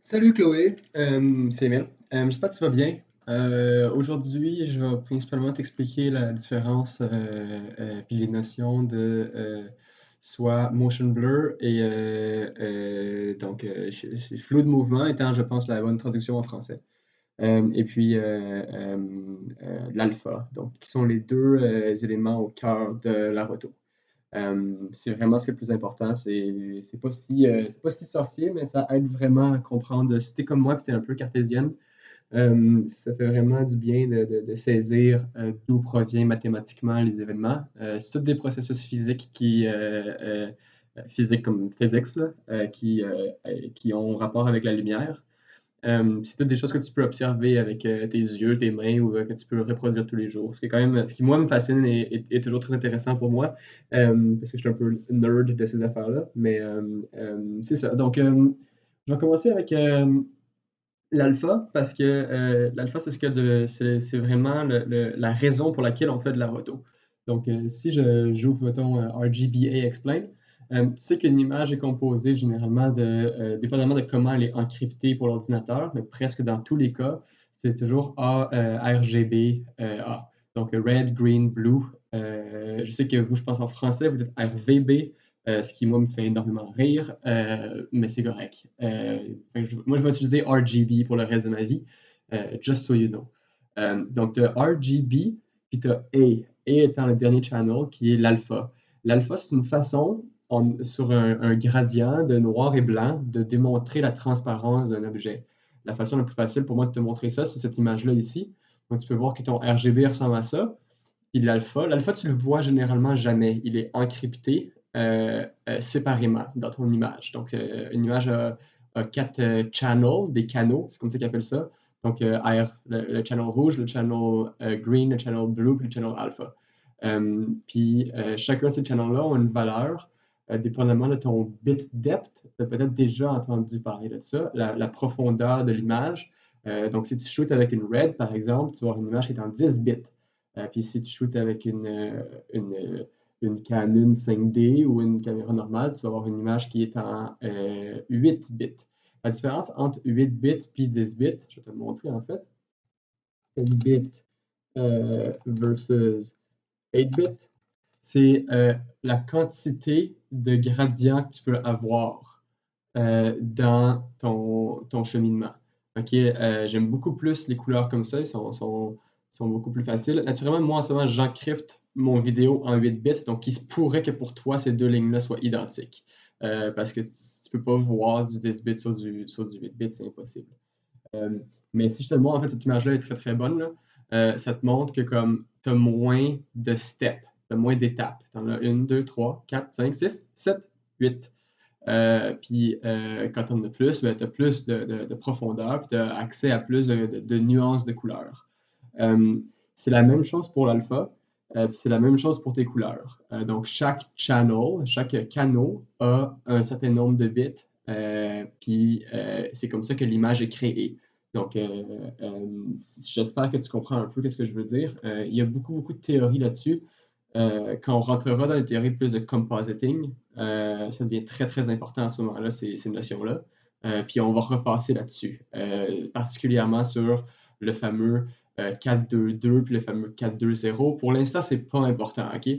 Salut Chloé, c'est Emile. J'espère que tu vas bien. Aujourd'hui, je vais principalement t'expliquer la différence puis les notions de soit motion blur et flou de mouvement étant, je pense, la bonne traduction en français. Et puis l'alpha, donc qui sont les deux éléments au cœur de la roto. C'est vraiment ce qui est le plus important. C'est pas si sorcier, mais ça aide vraiment à comprendre. Si t'es comme moi, puis t'es un peu cartésienne, ça fait vraiment du bien de saisir d'où provient mathématiquement les événements. C'est tous des processus physiques physiques comme physics, là, qui ont rapport avec la lumière. C'est toutes des choses que tu peux observer avec tes yeux, tes mains ou que tu peux reproduire tous les jours. Ce qui est quand même, ce qui moi me fascine et toujours très intéressant pour moi parce que je suis un peu nerd de ces affaires-là. Mais c'est ça. Donc, je vais commencer avec l'alpha parce que l'alpha, c'est c'est vraiment la raison pour laquelle on fait de la roto. Donc, si j'ouvre, mettons, RGBA Explain, tu sais qu'une image est composée généralement dépendamment de comment elle est encryptée pour l'ordinateur, mais presque dans tous les cas, c'est toujours RGB A. Donc, red, green, blue. Je sais que vous, je pense en français, vous êtes RVB, ce qui, moi, me fait énormément rire, mais c'est correct. Moi, je vais utiliser RGB pour le reste de ma vie, just so you know. Donc, tu as RGB, puis tu as A. A étant le dernier channel, qui est l'alpha. L'alpha, c'est une façon, sur un gradient de noir et blanc, de démontrer la transparence d'un objet. La façon la plus facile pour moi de te montrer ça, c'est cette image-là ici. Donc, tu peux voir que ton RGB ressemble à ça. Puis l'alpha, tu le vois généralement jamais. Il est encrypté séparément dans ton image. Donc, une image a quatre channels, des canaux, c'est comme ça qu'ils appellent ça. Donc, le channel rouge, le channel green, le channel blue, puis le channel alpha. Chacun de ces channels-là ont une valeur, dépendamment de ton bit depth. Tu as peut-être déjà entendu parler de ça, la profondeur de l'image. Donc, si tu shootes avec une red, par exemple, tu vas avoir une image qui est en 10 bits. Puis si tu shootes avec une Canon 5D ou une caméra normale, tu vas avoir une image qui est en 8 bits. La différence entre 8 bits et 10 bits, je vais te le montrer en fait. 10 bits versus 8 bits, c'est la quantité de gradients que tu peux avoir dans ton cheminement. Ok, j'aime beaucoup plus les couleurs comme ça, sont beaucoup plus faciles. Naturellement, moi en ce moment, j'encrypte mon vidéo en 8 bits, donc il se pourrait que pour toi, ces deux lignes-là soient identiques. Parce que tu peux pas voir du 10 bits sur du 8 bits, c'est impossible. Euh, mais si je te le montre, en fait, cette image-là est très très bonne, là. Ça te montre que comme tu as moins de steps, tu as moins d'étapes. Tu en as 1, 2, 3, 4, 5, 6, 7, 8. Quand tu en as plus, ben, tu as plus de profondeur, puis tu as accès à plus de nuances de couleurs. Euh, c'est la même chose pour l'alpha, puis c'est la même chose pour tes couleurs. Donc, chaque canal a un certain nombre de bits, c'est comme ça que l'image est créée. Donc, j'espère que tu comprends un peu ce que je veux dire. Il y a beaucoup, beaucoup de théories là-dessus. Quand on rentrera dans les théories plus de compositing, ça devient très, très important à ce moment-là, ces notions-là. Puis on va repasser là-dessus, particulièrement sur le fameux 4-2-2 puis le fameux 4-2-0. Pour l'instant, c'est pas important, OK?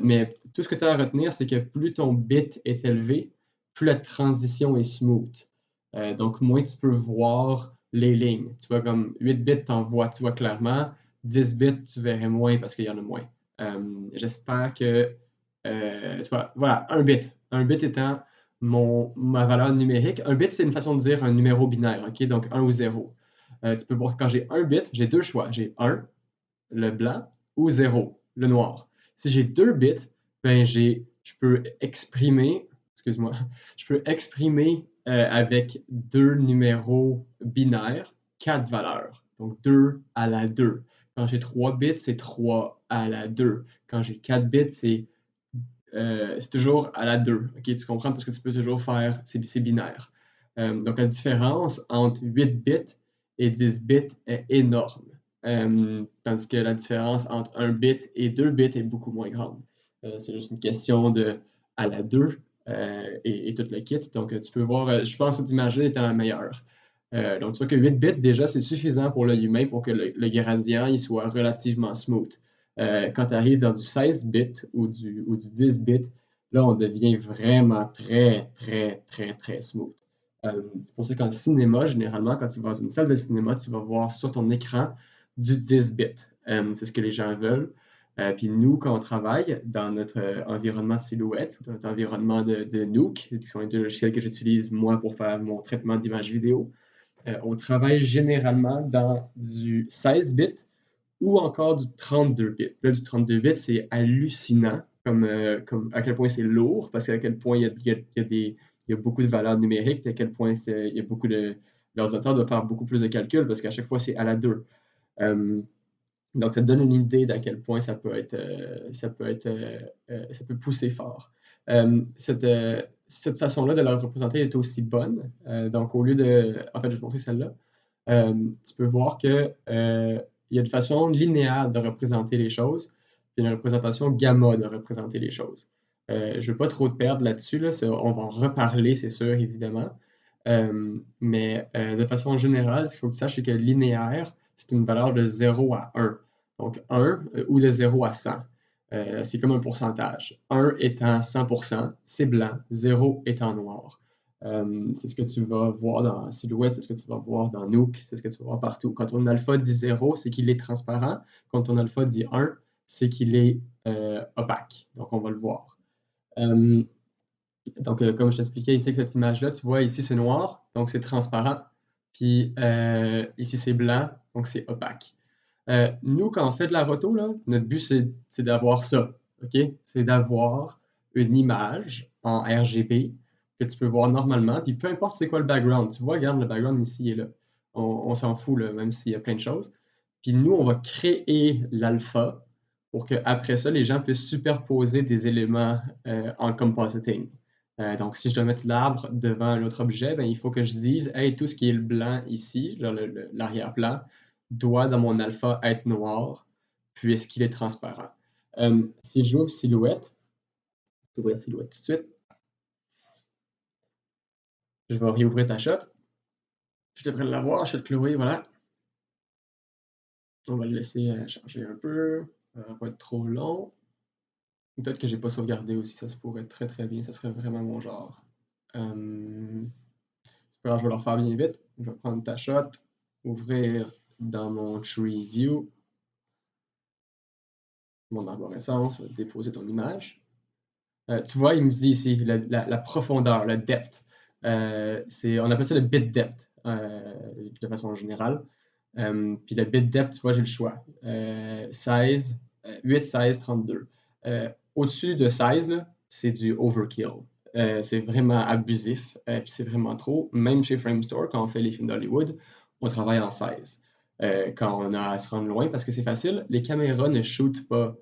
Mais tout ce que tu as à retenir, c'est que plus ton bit est élevé, plus la transition est smooth. Donc, moins tu peux voir les lignes. Tu vois, comme 8 bits, tu vois clairement. 10 bits, tu verrais moins parce qu'il y en a moins. J'espère que, tu vois, voilà, un bit. Un bit étant ma valeur numérique. Un bit, c'est une façon de dire un numéro binaire, OK? Donc, un ou 0. Tu peux voir que quand j'ai un bit, j'ai deux choix. J'ai un, le blanc, ou 0, le noir. Si j'ai deux bits, ben je peux exprimer, excuse-moi, je peux exprimer avec deux numéros binaires, quatre valeurs. Donc 2 à la 2. Quand j'ai 3 bits, c'est 3 à la 2. Quand j'ai 4 bits, c'est toujours à la 2. Okay? Tu comprends? Parce que tu peux toujours faire, c'est binaire. Donc la différence entre 8 bits et 10 bits est énorme. Tandis que la différence entre un bit et 2 bits est beaucoup moins grande. C'est juste une question de à la 2 et tout le kit. Donc, tu peux voir, je pense que cette image-là étant la meilleure. Donc, tu vois que 8 bits, déjà, c'est suffisant pour l'œil humain pour que le gradient il soit relativement smooth. Quand tu arrives dans du 16 bits ou du 10 bits, là, on devient vraiment très, très, très, très smooth. C'est pour ça qu'en cinéma, généralement, quand tu vas dans une salle de cinéma, tu vas voir sur ton écran du 10 bits. C'est ce que les gens veulent. Puis nous, quand on travaille dans notre environnement de Silhouette ou dans notre environnement de Nuke, qui sont les deux logiciels que j'utilise moi pour faire mon traitement d'image vidéo, on travaille généralement dans du 16 bits ou encore du 32 bits. Là, du 32 bits, c'est hallucinant comme à quel point c'est lourd, parce qu'à quel point il y a beaucoup de valeurs numériques, puis à quel point il y a beaucoup de... L'ordinateur doit faire beaucoup plus de calculs, parce qu'à chaque fois, c'est à la 2. Donc, ça te donne une idée d'à quel point ça peut pousser fort. Cette façon-là de la représenter est aussi bonne. Donc, au lieu de... En fait, je vais te montrer celle-là. Tu peux voir que il y a une façon linéaire de représenter les choses, puis une représentation gamma de représenter les choses. Je ne veux pas trop te perdre là-dessus, là, on va en reparler, c'est sûr, évidemment. Mais de façon générale, ce qu'il faut que tu saches, c'est que linéaire, c'est une valeur de 0 à 1. Donc 1 ou de 0 à 100. C'est comme un pourcentage. 1 étant 100%, c'est blanc, 0 étant noir. C'est ce que tu vas voir dans Silhouette, c'est ce que tu vas voir dans Nuke, c'est ce que tu vas voir partout. Quand ton alpha dit 0, c'est qu'il est transparent. Quand ton alpha dit 1, c'est qu'il est opaque. Donc, on va le voir. Donc, comme je t'expliquais ici avec cette image-là, tu vois ici c'est noir, donc c'est transparent. Puis ici c'est blanc, donc c'est opaque. Nous, quand on fait de la roto, là, notre but c'est d'avoir ça. OK? C'est d'avoir une image en RGB que tu peux voir normalement. Puis peu importe c'est quoi le background. Tu vois, regarde, le background ici est là. On s'en fout, là, même s'il y a plein de choses. Puis nous, on va créer l'alpha pour qu'après ça, les gens puissent superposer des éléments en compositing. Donc, si je dois mettre l'arbre devant un autre objet, ben, il faut que je dise, hey, tout ce qui est le blanc ici, l'arrière-plan, doit dans mon alpha être noir, puisqu'il est transparent. Si j'ouvre Silhouette, je vais ouvrir Silhouette tout de suite. Je vais réouvrir ta shot. Je devrais l'avoir, shot Chloé, voilà. On va le laisser charger un peu. Ça va pas être trop long. Peut-être que j'ai pas sauvegardé aussi, ça se pourrait très très bien, ça serait vraiment mon genre. Alors, je vais le refaire bien vite. Je vais prendre ta shot, ouvrir dans mon tree view, mon arborescence, je vais déposer ton image. Tu vois, il me dit ici la profondeur, le depth. On appelle ça le bit depth de façon générale. Puis le bit depth, tu vois, j'ai le choix. 16, 8, 16, 32. Au-dessus de 16, c'est du overkill. C'est vraiment abusif, puis c'est vraiment trop. Même chez Framestore, quand on fait les films d'Hollywood, on travaille en 16. Quand on a à se rendre loin, parce que c'est facile, les caméras ne shootent pas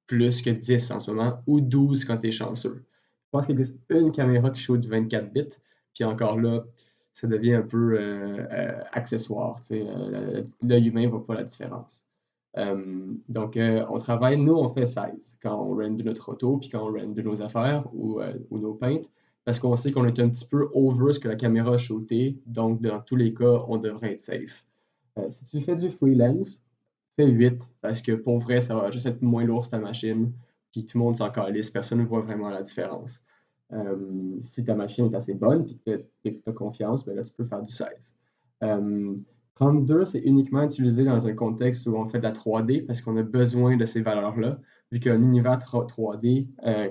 plus que 10 en ce moment, ou 12 quand tu es chanceux. Je pense qu'il existe une caméra qui shoot du 24 bits, puis encore là, ça devient un peu accessoire. L'œil humain ne voit pas la différence. Donc, on travaille, nous, on fait 16 quand on render notre auto, puis quand on render nos affaires ou nos peintes, parce qu'on sait qu'on est un petit peu over ce que la caméra a shooté, donc dans tous les cas, on devrait être safe. Si tu fais du freelance, fais 8, parce que pour vrai, ça va juste être moins lourd sur ta machine, puis tout le monde s'en calisse, personne ne voit vraiment la différence. Si ta machine est assez bonne, puis que tu as confiance, ben là, tu peux faire du 16. 32, c'est uniquement utilisé dans un contexte où on fait de la 3D parce qu'on a besoin de ces valeurs-là, vu qu'un univers 3D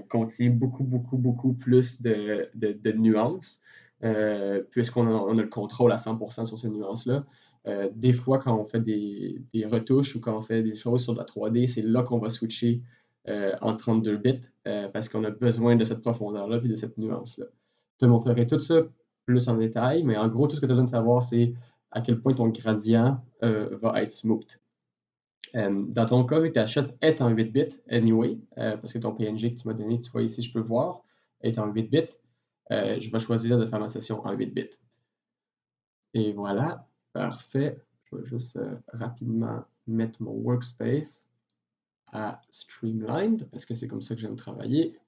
contient beaucoup, beaucoup, beaucoup plus de nuances, puisqu'on a le contrôle à 100% sur ces nuances-là. Des fois, quand on fait des retouches ou quand on fait des choses sur de la 3D, c'est là qu'on va switcher en 32 bits parce qu'on a besoin de cette profondeur-là et de cette nuance-là. Je te montrerai tout ça plus en détail, mais en gros, tout ce que tu as besoin de savoir, c'est à quel point ton gradient va être smooth. Dans ton cas, vu que ta shot est en 8 bits, anyway, parce que ton PNG que tu m'as donné, tu vois ici, je peux voir, est en 8 bits, je vais choisir de faire ma session en 8 bits. Et voilà, parfait. Je vais juste rapidement mettre mon workspace à Streamlined, parce que c'est comme ça que j'aime travailler.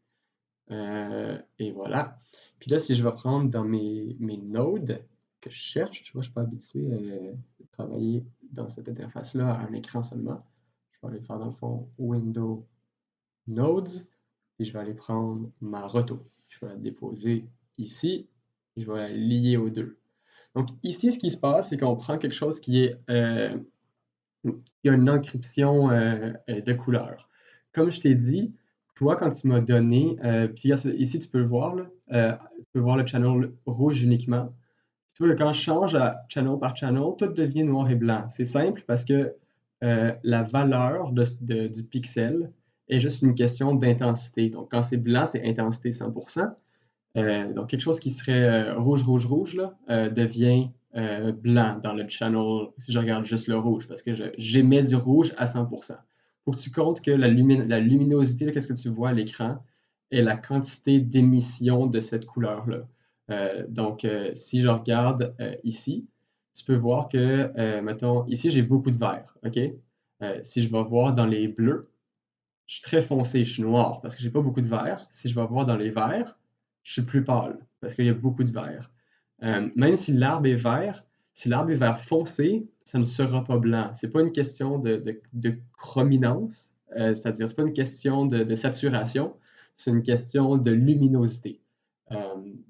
Et voilà. Puis là, si je vais prendre dans mes nodes que je cherche, tu vois, je suis pas habitué de travailler dans cette interface-là à un écran seulement. Je vais aller faire dans le fond Window Nodes, et je vais aller prendre ma roto. Je vais la déposer ici, et je vais la lier aux deux. Donc ici, ce qui se passe, c'est qu'on prend quelque chose qui a une encryption de couleur. Comme je t'ai dit, toi, quand tu m'as donné, puis ici, tu peux le voir, là, tu peux voir le channel rouge uniquement. Tu vois, quand je change à channel par channel, tout devient noir et blanc. C'est simple parce que la valeur du pixel est juste une question d'intensité. Donc, quand c'est blanc, c'est intensité 100%. Donc, quelque chose qui serait rouge, rouge, rouge, là, devient blanc dans le channel, si je regarde juste le rouge, parce que j'émets du rouge à 100%. Il faut que tu comptes que la luminosité, qu'est-ce que tu vois à l'écran, est la quantité d'émission de cette couleur-là. Donc, si je regarde ici, tu peux voir que, mettons, ici, j'ai beaucoup de vert, OK? Si je vais voir dans les bleus, je suis très foncé, je suis noir parce que j'ai pas beaucoup de vert. Si je vais voir dans les verts, je suis plus pâle parce qu'il y a beaucoup de vert. Même si l'arbre est vert, si l'arbre est vert foncé, ça ne sera pas blanc. C'est pas une question de chrominance, c'est-à-dire c'est pas une question de saturation, c'est une question de luminosité. Euh,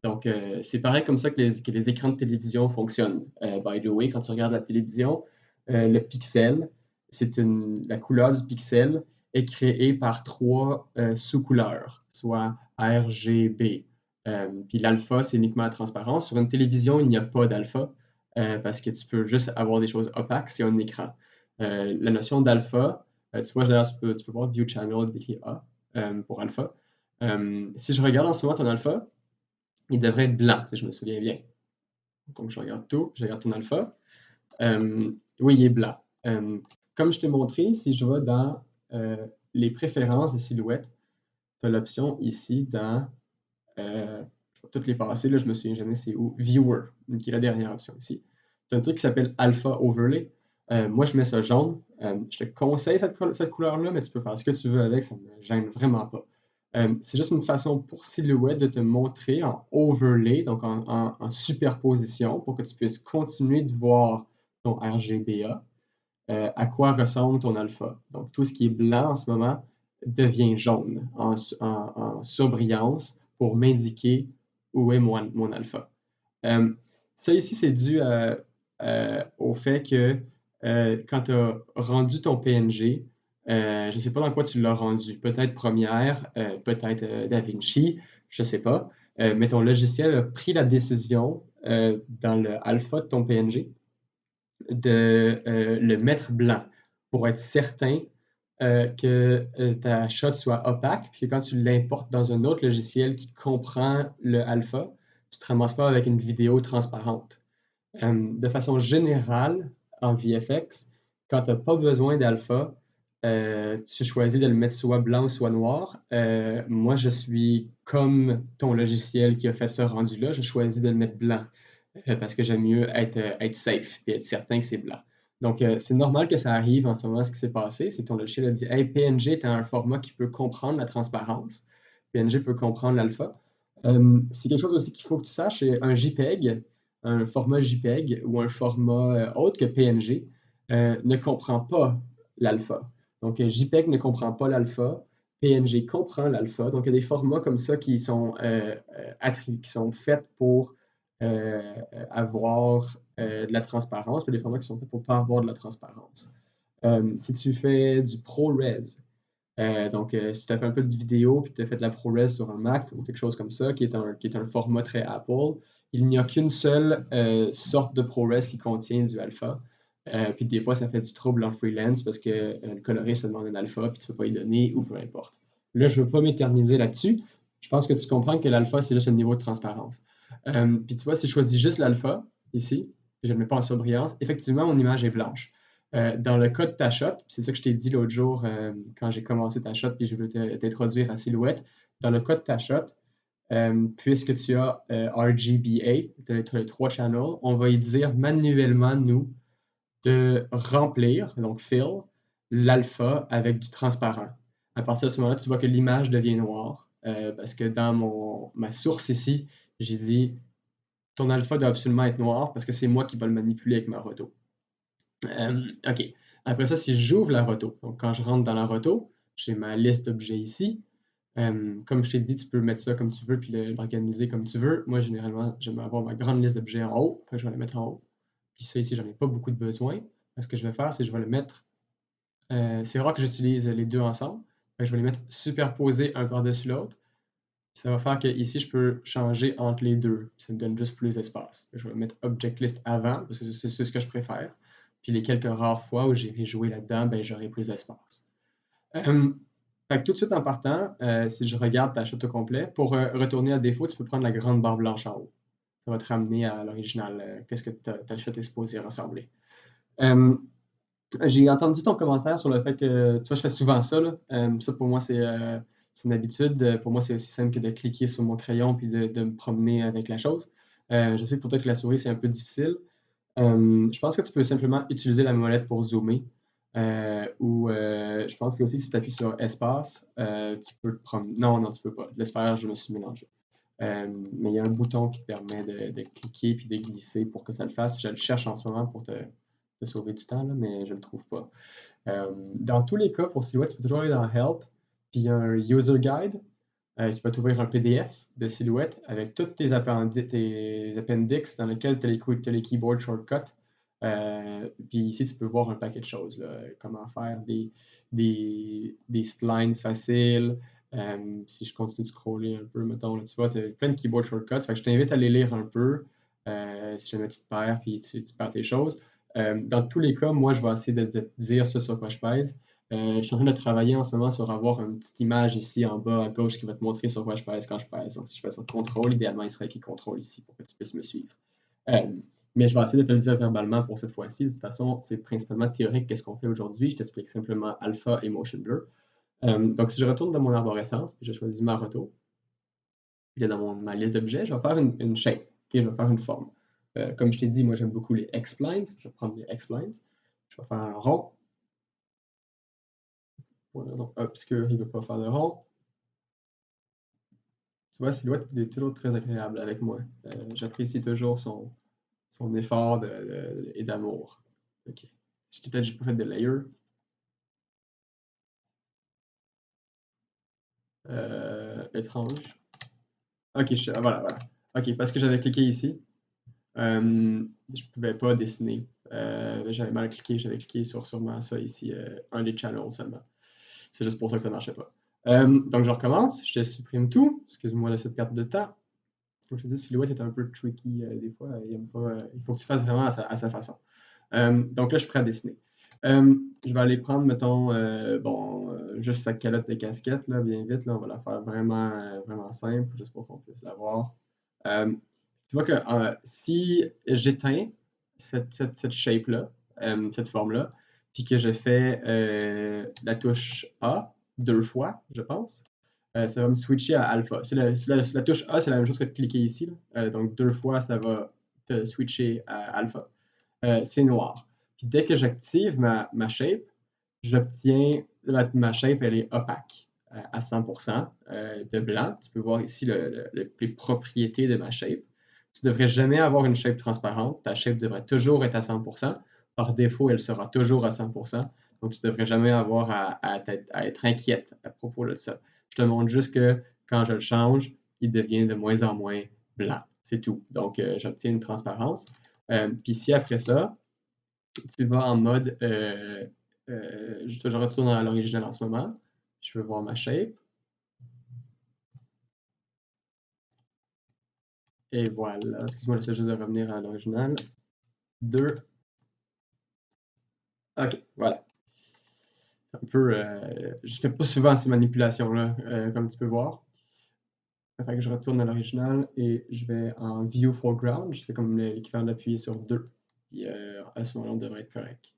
donc, c'est pareil comme ça que les écrans de télévision fonctionnent. By the way, quand tu regardes la télévision, le pixel, la couleur du pixel est créée par trois sous-couleurs, soit RGB. Puis l'alpha, c'est uniquement la transparence. Sur une télévision, il n'y a pas d'alpha parce que tu peux juste avoir des choses opaques, c'est un écran. La notion d'alpha, tu vois, d'ailleurs, tu peux voir View Channel écrit A pour alpha. Si je regarde en ce moment ton alpha, il devrait être blanc, si je me souviens bien. Donc, je regarde tout, je regarde ton alpha. Oui, il est blanc. Comme je t'ai montré, si je vais dans les préférences de silhouette, tu as l'option ici dans, je vais toutes les passer, là, je me souviens jamais c'est où, Viewer, qui est la dernière option ici. Tu as un truc qui s'appelle Alpha Overlay. Moi, je mets ça jaune. Je te conseille cette couleur-là, mais tu peux faire ce que tu veux avec, ça ne me gêne vraiment pas. C'est juste une façon pour Silhouette de te montrer en overlay, donc en superposition, pour que tu puisses continuer de voir ton RGBA, à quoi ressemble ton alpha. Donc, tout ce qui est blanc en ce moment devient jaune en surbrillance pour m'indiquer où est mon alpha. Ça ici, c'est dû au fait que quand tu as rendu ton PNG, je ne sais pas dans quoi tu l'as rendu, peut-être Premiere, peut-être DaVinci, je ne sais pas, mais ton logiciel a pris la décision dans le alpha de ton PNG de le mettre blanc pour être certain que ta shot soit opaque, puis que quand tu l'importes dans un autre logiciel qui comprend le alpha, tu ne te ramasses pas avec une vidéo transparente. De façon générale, en VFX, quand tu n'as pas besoin d'alpha, tu choisis de le mettre soit blanc ou soit noir. Moi, je suis comme ton logiciel qui a fait ce rendu-là, je choisis de le mettre blanc parce que j'aime mieux être safe et être certain que c'est blanc. Donc, c'est normal que ça arrive en ce moment. Ce qui s'est passé, c'est que ton logiciel a dit Hey, PNG est un format qui peut comprendre la transparence. PNG peut comprendre l'alpha. C'est quelque chose aussi qu'il faut que tu saches c'est un JPEG, un format JPEG ou un format autre que PNG ne comprend pas l'alpha. Donc, JPEG ne comprend pas l'alpha. PNG comprend l'alpha. Donc, il y a des formats comme ça qui sont faits pour avoir de la transparence, puis des formats qui sont faits pour ne pas avoir de la transparence. Si tu fais du ProRes, donc si tu as fait un peu de vidéo puis tu as fait de la ProRes sur un Mac ou quelque chose comme ça, qui est un format très Apple, il n'y a qu'une seule sorte de ProRes qui contient du alpha. Puis des fois, ça fait du trouble en freelance parce que le coloriste te demande un alpha puis tu ne peux pas y donner ou peu importe. Là, je ne veux pas m'éterniser là-dessus. Je pense que tu comprends que l'alpha, c'est juste un niveau de transparence. Puis tu vois, si je choisis juste l'alpha, ici, je ne le mets pas en surbrillance, effectivement, mon image est blanche. Dans le cas de ta shot, c'est ça que je t'ai dit l'autre jour quand j'ai commencé ta shot puis je voulais t'introduire à Silhouette. Dans le cas de ta shot, puisque tu as RGBA, tu as les trois channels, on va y dire manuellement, nous, de remplir, donc fill, l'alpha avec du transparent. À partir de ce moment-là, tu vois que l'image devient noire. parce que dans ma source ici, j'ai dit ton alpha doit absolument être noir parce que c'est moi qui vais le manipuler avec ma roto. OK. Après ça, si j'ouvre la roto, donc quand je rentre dans la roto, j'ai ma liste d'objets ici. Comme je t'ai dit, tu peux mettre ça comme tu veux puis l'organiser comme tu veux. Moi, généralement, j'aime avoir ma grande liste d'objets en haut. Après, je vais les mettre en haut. Puis ça, ici, j'en ai pas beaucoup de besoin. Ce que je vais faire, c'est que je vais le mettre. C'est rare que j'utilise les deux ensemble. Je vais les mettre superposés un par-dessus l'autre. Ça va faire que ici, je peux changer entre les deux. Ça me donne juste plus d'espace. Je vais mettre Object List avant, parce que c'est ce que je préfère. Puis les quelques rares fois où j'irai jouer là-dedans, ben, j'aurai plus d'espace. Fait que tout de suite en partant, si je regarde ta shot au complet, pour retourner à défaut, tu peux prendre la grande barre blanche en haut. Ça va te ramener à l'original. Qu'est-ce que ta shot est supposée ressembler. J'ai entendu ton commentaire sur le fait que, tu vois, je fais souvent ça, là. Ça, pour moi, c'est une habitude. Pour moi, c'est aussi simple que de cliquer sur mon crayon puis de me promener avec la chose. Je sais que pour toi que la souris, c'est un peu difficile. Je pense que tu peux simplement utiliser la molette pour zoomer. Ou je pense que aussi si tu appuies sur espace, tu peux te promener. Non, non, tu peux pas. L'espère, je me suis mélangé. Mais il y a un bouton qui te permet de cliquer puis de glisser pour que ça le fasse. Je le cherche en ce moment pour te sauver du temps, là, mais je ne le trouve pas. Dans tous les cas, pour Silhouette, tu peux toujours aller dans Help, puis il y a un User Guide qui va t'ouvrir un PDF de Silhouette avec tous tes appendix dans lesquels tu as les keyboard shortcuts. Puis ici, tu peux voir un paquet de choses, là, comment faire des splines faciles. Si je continue de scroller un peu, mettons, là, tu vois, tu as plein de keyboard shortcuts. Fait que je t'invite à les lire un peu si jamais tu te perds puis tu perds tes choses. Dans tous les cas, moi, je vais essayer de te dire ce sur quoi je pèse. Je suis en train de travailler en ce moment sur avoir une petite image ici en bas à gauche qui va te montrer sur quoi je pèse quand je pèse. Donc, si je pèse sur contrôle, idéalement, il serait écrit contrôle ici pour que tu puisses me suivre. Mais je vais essayer de te le dire verbalement pour cette fois-ci. De toute façon, c'est principalement théorique qu'est-ce qu'on fait aujourd'hui. Je t'explique simplement alpha et motion blur. Donc, si je retourne dans mon arborescence, puis je choisis ma roto, puis là, dans ma liste d'objets, je vais faire une shape. Okay, je vais faire une forme. Comme je t'ai dit, moi, j'aime beaucoup les X-splines. Je vais prendre les X-splines. Je vais faire un rond. Pour une raison obscure, il ne veut pas faire de rond. Tu vois, Silhouette, il est toujours très agréable avec moi. J'apprécie toujours son effort et d'amour. Ok. Peut-être que j'ai pas fait de layer. Étrange. Ok, voilà, voilà. Ok, parce que j'avais cliqué ici, je pouvais pas dessiner. J'avais mal cliqué, j'avais cliqué sur sûrement ça ici, un des channels seulement. C'est juste pour ça que ça marchait pas. Donc je recommence, je te supprime tout. Excuse-moi de cette perte de temps. Comme je te dis, Silhouette est un peu tricky des fois. Il faut que tu fasses vraiment à sa façon. Donc là, je suis prêt à dessiner. Je vais aller prendre, mettons, juste sa calotte de casquette, là, bien vite. Là, on va la faire vraiment simple, juste pour qu'on puisse la voir. Euh, Tu vois que si j'éteins cette shape-là, cette forme-là, puis que je fais la touche A 2 fois, je pense, ça va me switcher à alpha. La touche A, c'est la même chose que de cliquer ici. Donc 2 fois, ça va te switcher à alpha. C'est noir. Puis dès que j'active ma shape, j'obtiens ma shape, elle est opaque à 100% de blanc. Tu peux voir ici les propriétés de ma shape. Tu ne devrais jamais avoir une shape transparente. Ta shape devrait toujours être à 100%. Par défaut, elle sera toujours à 100%. Donc, tu ne devrais jamais avoir à être inquiète à propos de ça. Je te montre juste que quand je le change, il devient de moins en moins blanc. C'est tout. Donc, j'obtiens une transparence. Puis si après ça, tu vas en mode, je retourne à l'original en ce moment. Je veux voir ma shape. Et voilà. Excuse-moi, j'essaie juste de revenir à l'original. 2. OK, voilà. C'est un peu. Je fais pas souvent ces manipulations-là, comme tu peux voir. Fait que je retourne à l'original et je vais en View Foreground. Je fais comme l'équivalent d'appuyer sur 2. Puis à ce moment-là, on devrait être correct.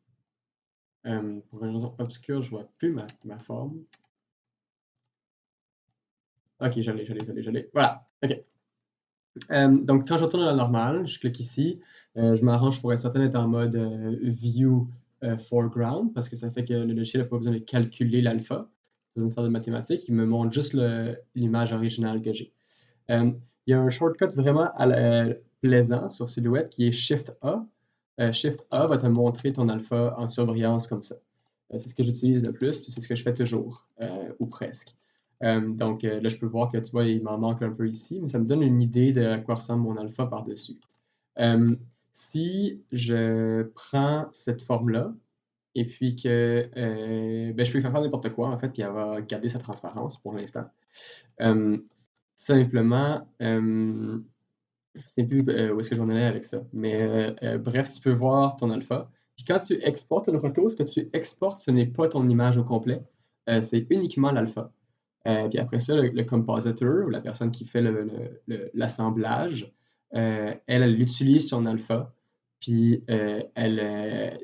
Pour une raison obscure, je vois plus ma forme. Ok, je l'ai. Voilà. Ok. Donc, quand je retourne à la normale, je clique ici. Je m'arrange pour être certain d'être en mode View Foreground parce que ça fait que le logiciel n'a pas besoin de calculer l'alpha. besoin de faire de mathématiques, il me montre juste l'image originale que j'ai. Il y a un shortcut vraiment plaisant sur Silhouette qui est Shift A. Shift A va te montrer ton alpha en surbrillance comme ça. C'est ce que j'utilise le plus, puis c'est ce que je fais toujours, ou presque. Donc là, je peux voir que tu vois, il m'en manque un peu ici, mais ça me donne une idée de à quoi ressemble mon alpha par-dessus. Si je prends cette forme-là, et puis que ben, je peux lui faire n'importe quoi, en fait, puis elle va garder sa transparence pour l'instant. Simplement, je ne sais plus où est-ce que j'en allais avec ça. Mais bref, tu peux voir ton alpha. Puis quand tu exportes le retour, ce que tu exportes, ce n'est pas ton image au complet, c'est uniquement l'alpha. Puis après ça, le compositor, ou la personne qui fait l'assemblage, elle utilise son alpha, puis elle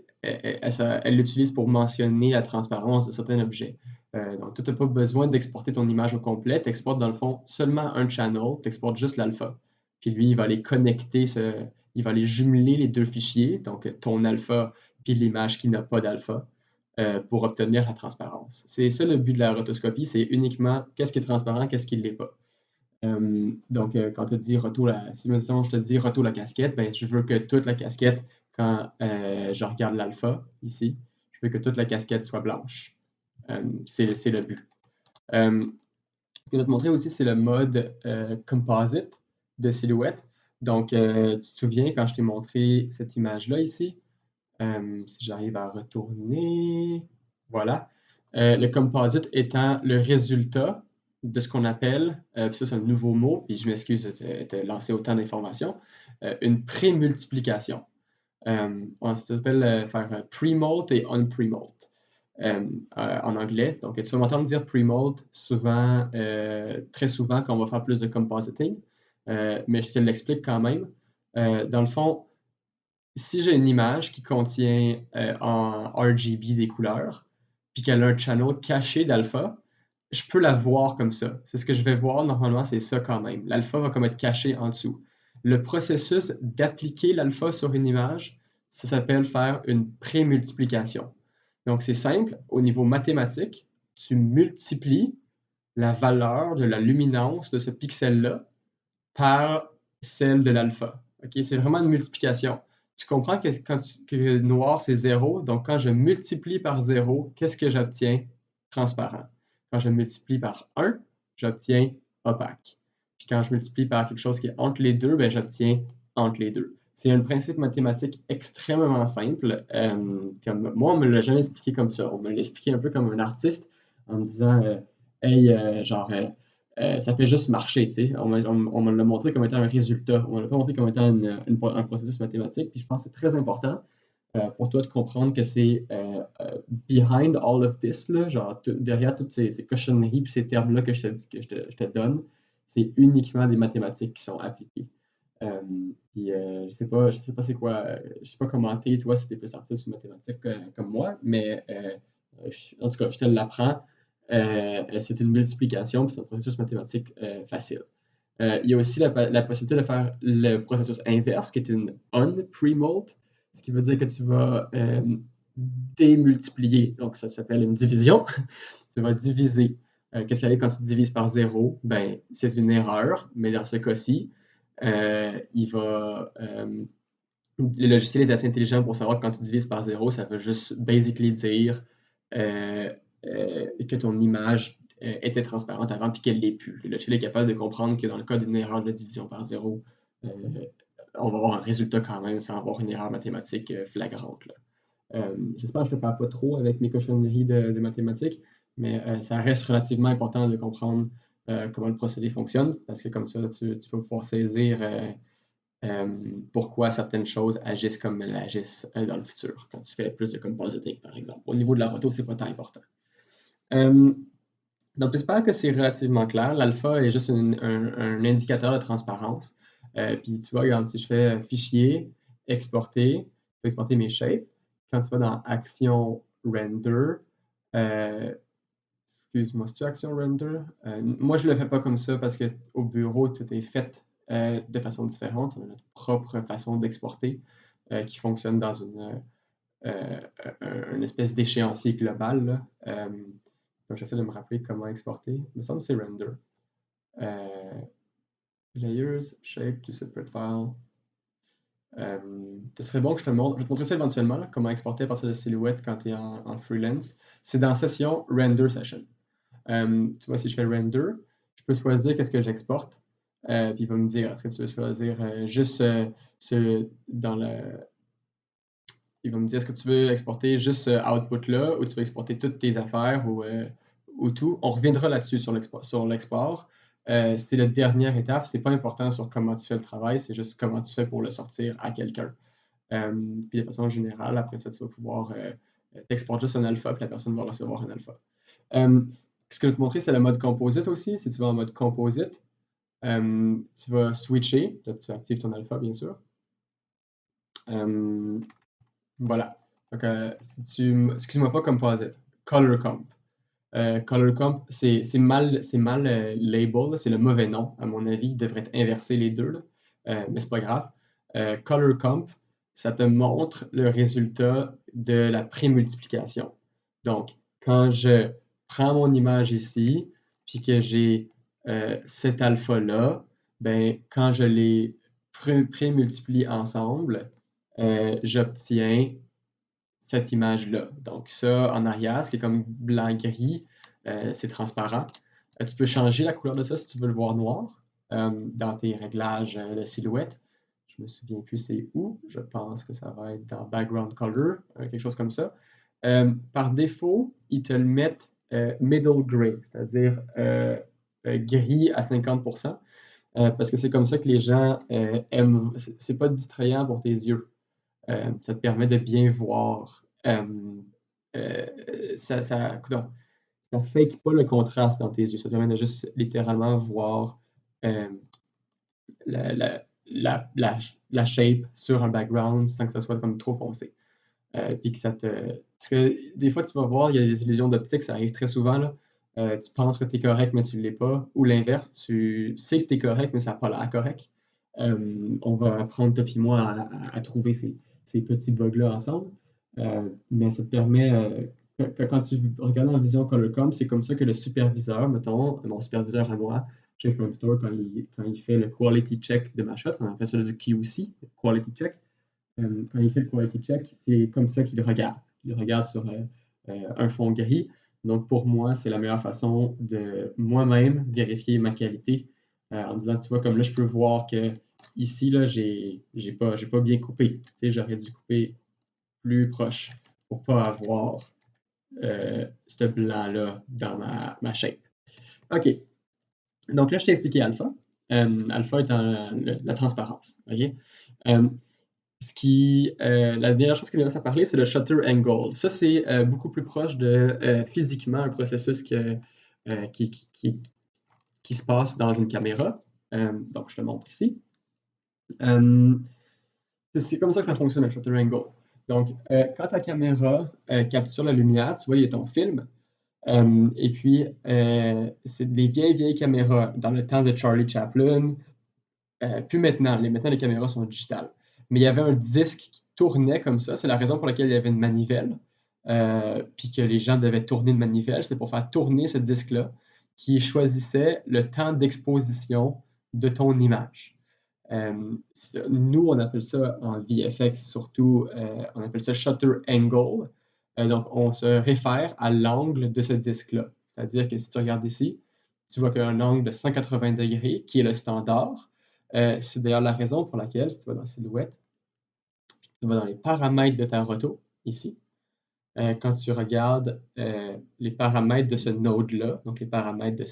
l'utilise pour mentionner la transparence de certains objets. Donc, tu n'as pas besoin d'exporter ton image au complet, tu exportes dans le fond seulement un channel, tu exportes juste l'alpha. Puis lui, il va aller connecter, il va aller jumeler les deux fichiers, donc ton alpha puis l'image qui n'a pas d'alpha, pour obtenir la transparence. C'est ça le but de la rotoscopie, c'est uniquement qu'est-ce qui est transparent, qu'est-ce qui ne l'est pas. Donc, quand tu dis si maintenant je te dis retour la casquette, ben, je veux que toute la casquette, quand je regarde l'alpha ici, je veux que toute la casquette soit blanche. C'est le but. Ce que je vais te montrer aussi, c'est le mode composite de Silhouette. Donc, tu te souviens quand je t'ai montré cette image-là ici, si j'arrive à retourner, voilà. Le composite étant le résultat de ce qu'on appelle, puis ça c'est un nouveau mot, puis je m'excuse de te lancer autant d'informations, une prémultiplication. Ça s'appelle faire pre-molt et un-pre-molt en anglais. Donc tu vas m'entendre dire pre-molt souvent, très souvent quand on va faire plus de compositing, mais je te l'explique quand même. Dans le fond, si j'ai une image qui contient en RGB des couleurs, puis qu'elle a un channel caché d'alpha, je peux la voir comme ça. C'est ce que je vais voir normalement, c'est ça quand même. L'alpha va comme être caché en dessous. Le processus d'appliquer l'alpha sur une image, ça s'appelle faire une prémultiplication. Donc c'est simple, au niveau mathématique, tu multiplies la valeur de la luminance de ce pixel-là par celle de l'alpha. Okay? C'est vraiment une multiplication. Tu comprends que que noir, c'est 0, donc quand je multiplie par 0, qu'est-ce que j'obtiens? Transparent. Quand je multiplie par 1, j'obtiens opaque. Puis quand je multiplie par quelque chose qui est entre les deux, ben, j'obtiens entre les deux. C'est un principe mathématique extrêmement simple. Moi, on me l'a jamais expliqué comme ça. On me l'a expliqué un peu comme un artiste en me disant hey, ça fait juste marcher, tu sais. On me l'a montré comme étant un résultat. On ne l'a pas montré comme étant un processus mathématique. Puis je pense que c'est très important pour toi de comprendre que c'est behind all of this, là, genre derrière toutes ces cochonneries et ces termes-là que je te donne, c'est uniquement des mathématiques qui sont appliquées. Puis je sais pas c'est quoi, je sais pas commenter, toi, si tu es plus artiste ou mathématique comme moi, mais en tout cas, je te l'apprends. C'est une multiplication, puis c'est un processus mathématique facile. Il y a aussi la possibilité de faire le processus inverse, qui est une un-pre-molt, ce qui veut dire que tu vas démultiplier. Donc, ça s'appelle une division. Tu vas diviser. Qu'est-ce qui arrive quand tu divises par 0? Ben, c'est une erreur, mais dans ce cas-ci, le logiciel est assez intelligent pour savoir que quand tu divises par 0, ça veut juste basically dire que ton image était transparente avant puis qu'elle ne l'est plus. Le logiciel est capable de comprendre que dans le cas d'une erreur de division par 0, on va avoir un résultat quand même sans avoir une erreur mathématique flagrante. J'espère que je ne te parle pas trop avec mes cochonneries de mathématiques, mais ça reste relativement important de comprendre comment le procédé fonctionne parce que comme ça, tu vas pouvoir saisir pourquoi certaines choses agissent comme elles agissent dans le futur, quand tu fais plus de compositing, par exemple. Au niveau de la roto, c'est pas tant important. Donc, j'espère que c'est relativement clair. L'alpha est juste un indicateur de transparence. Puis, tu vois, regarde, si je fais fichier, exporter, je peux exporter mes shapes. Quand tu vas dans Action Render, excuse-moi, c'est-tu Action Render? Moi, je ne le fais pas comme ça parce qu'au bureau, tout est fait de façon différente. On a notre propre façon d'exporter qui fonctionne dans une espèce d'échéancier global. Donc, j'essaie de me rappeler comment exporter. Il me semble que c'est render. Euh, Layers, shape, to separate file. Ce serait bon que je te montre. Je vais te montrer ça éventuellement, là, comment exporter à partir de silhouette quand tu es en freelance. C'est dans session render session. Tu vois, si je fais render, je peux choisir qu'est-ce que j'exporte. Puis il va me dire, est-ce que tu veux choisir juste dans le. Il va me dire, est-ce que tu veux exporter juste ce output-là ou tu veux exporter toutes tes affaires ou tout. On reviendra là-dessus sur l'export. C'est la dernière étape. C'est pas important sur comment tu fais le travail, c'est juste comment tu fais pour le sortir à quelqu'un. Puis de façon générale, après ça, tu vas pouvoir t'exporter juste un alpha, puis la personne va recevoir un alpha. Ce que je vais te montrer, c'est le mode composite aussi. Si tu vas en mode composite, tu vas switcher. Là, tu actives ton alpha, bien sûr. Voilà. Donc, excuse-moi pas composite. Color comp. Color comp, c'est mal label, c'est le mauvais nom, à mon avis. Il devrait être inversé les deux, là. Mais c'est pas grave. Color comp, ça te montre le résultat de la prémultiplication. Donc, quand je prends mon image ici, puis que j'ai cet alpha-là, ben, quand je les prémultiplie ensemble, j'obtiens cette image-là. Donc ça, en arrière, ce qui est comme blanc-gris, c'est transparent. Tu peux changer la couleur de ça si tu veux le voir noir dans tes réglages de silhouette. Je me souviens plus c'est où. Je pense que ça va être dans Background Color, quelque chose comme ça. Par défaut, ils te le mettent middle gray, c'est-à-dire gris à 50%, parce que c'est comme ça que les gens aiment. C'est pas distrayant pour tes yeux. Ça te permet de bien voir. Coudonc, ça fake pas le contraste dans tes yeux. Ça te permet de juste littéralement voir euh, la, la, la shape sur un background sans que ça soit comme trop foncé. Puis que ça te. Parce que des fois, tu vas voir, il y a des illusions d'optique, ça arrive très souvent, là. Tu penses que tu es correct, mais tu ne l'es pas. Ou l'inverse, tu sais que tu es correct, mais ça n'a pas l'air correct. On va apprendre, toi et moi, à trouver ces petits bugs-là ensemble. Mais ça te permet, quand tu regardes en vision Color.com, c'est comme ça que le superviseur, mettons, mon superviseur à moi, chez Frame Store, quand il fait le quality check de ma shot, on appelle ça du QC, quality check. Quand il fait le quality check, c'est comme ça qu'il regarde. Il regarde sur un fond gris. Donc, pour moi, c'est la meilleure façon de moi-même vérifier ma qualité en disant, tu vois, comme là, je peux voir que ici, là, j'ai pas bien coupé. Tu sais, j'aurais dû couper plus proche pour pas avoir ce blanc-là dans ma shape. OK. Donc là, je t'ai expliqué alpha. Alpha étant la transparence. OK? La dernière chose qu'il nous reste à parler, c'est le shutter angle. Ça, c'est beaucoup plus proche de physiquement un processus qui se passe dans une caméra. Donc, je te le montre ici. C'est comme ça que ça fonctionne, le shutter angle. Donc, quand ta caméra capture la lumière, tu vois, il y a ton film. Et puis, c'est des vieilles caméras dans le temps de Charlie Chaplin. Plus maintenant, maintenant les caméras sont digitales. Mais il y avait un disque qui tournait comme ça. C'est la raison pour laquelle il y avait une manivelle. Puis que les gens devaient tourner une manivelle. C'était pour faire tourner ce disque-là qui choisissait le temps d'exposition de ton image. Nous, on appelle ça en VFX surtout, on appelle ça shutter angle. Donc, on se réfère à l'angle de ce disque-là. C'est-à-dire que si tu regardes ici, tu vois qu'il y a un angle de 180 degrés qui est le standard. C'est d'ailleurs la raison pour laquelle, si tu vas dans Silhouette, tu vas dans les paramètres de ta roto, ici. Quand tu regardes les paramètres de ce node-là, donc les paramètres de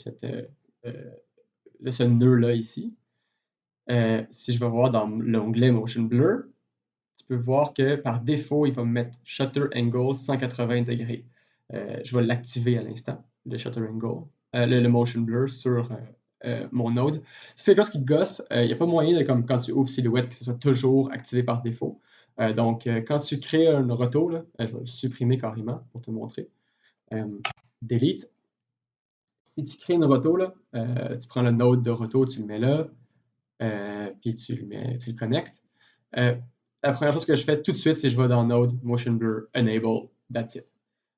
ce nœud-là ici, si je vais voir dans l'onglet Motion Blur, tu peux voir que par défaut, il va me mettre Shutter Angle 180 degrés. Je vais l'activer à l'instant, le Shutter Angle, le Motion Blur sur mon node. Si c'est quelque chose qui gosse, il n'y a pas moyen de, comme quand tu ouvres Silhouette, que ce soit toujours activé par défaut. Donc, quand tu crées un roto, là, je vais le supprimer carrément pour te montrer. Delete. Si tu crées une roto, là, tu prends le node de roto, tu le mets là, puis tu le connectes. La première chose que je fais tout de suite, c'est que je vais dans Node, Motion Blur, Enable, that's it.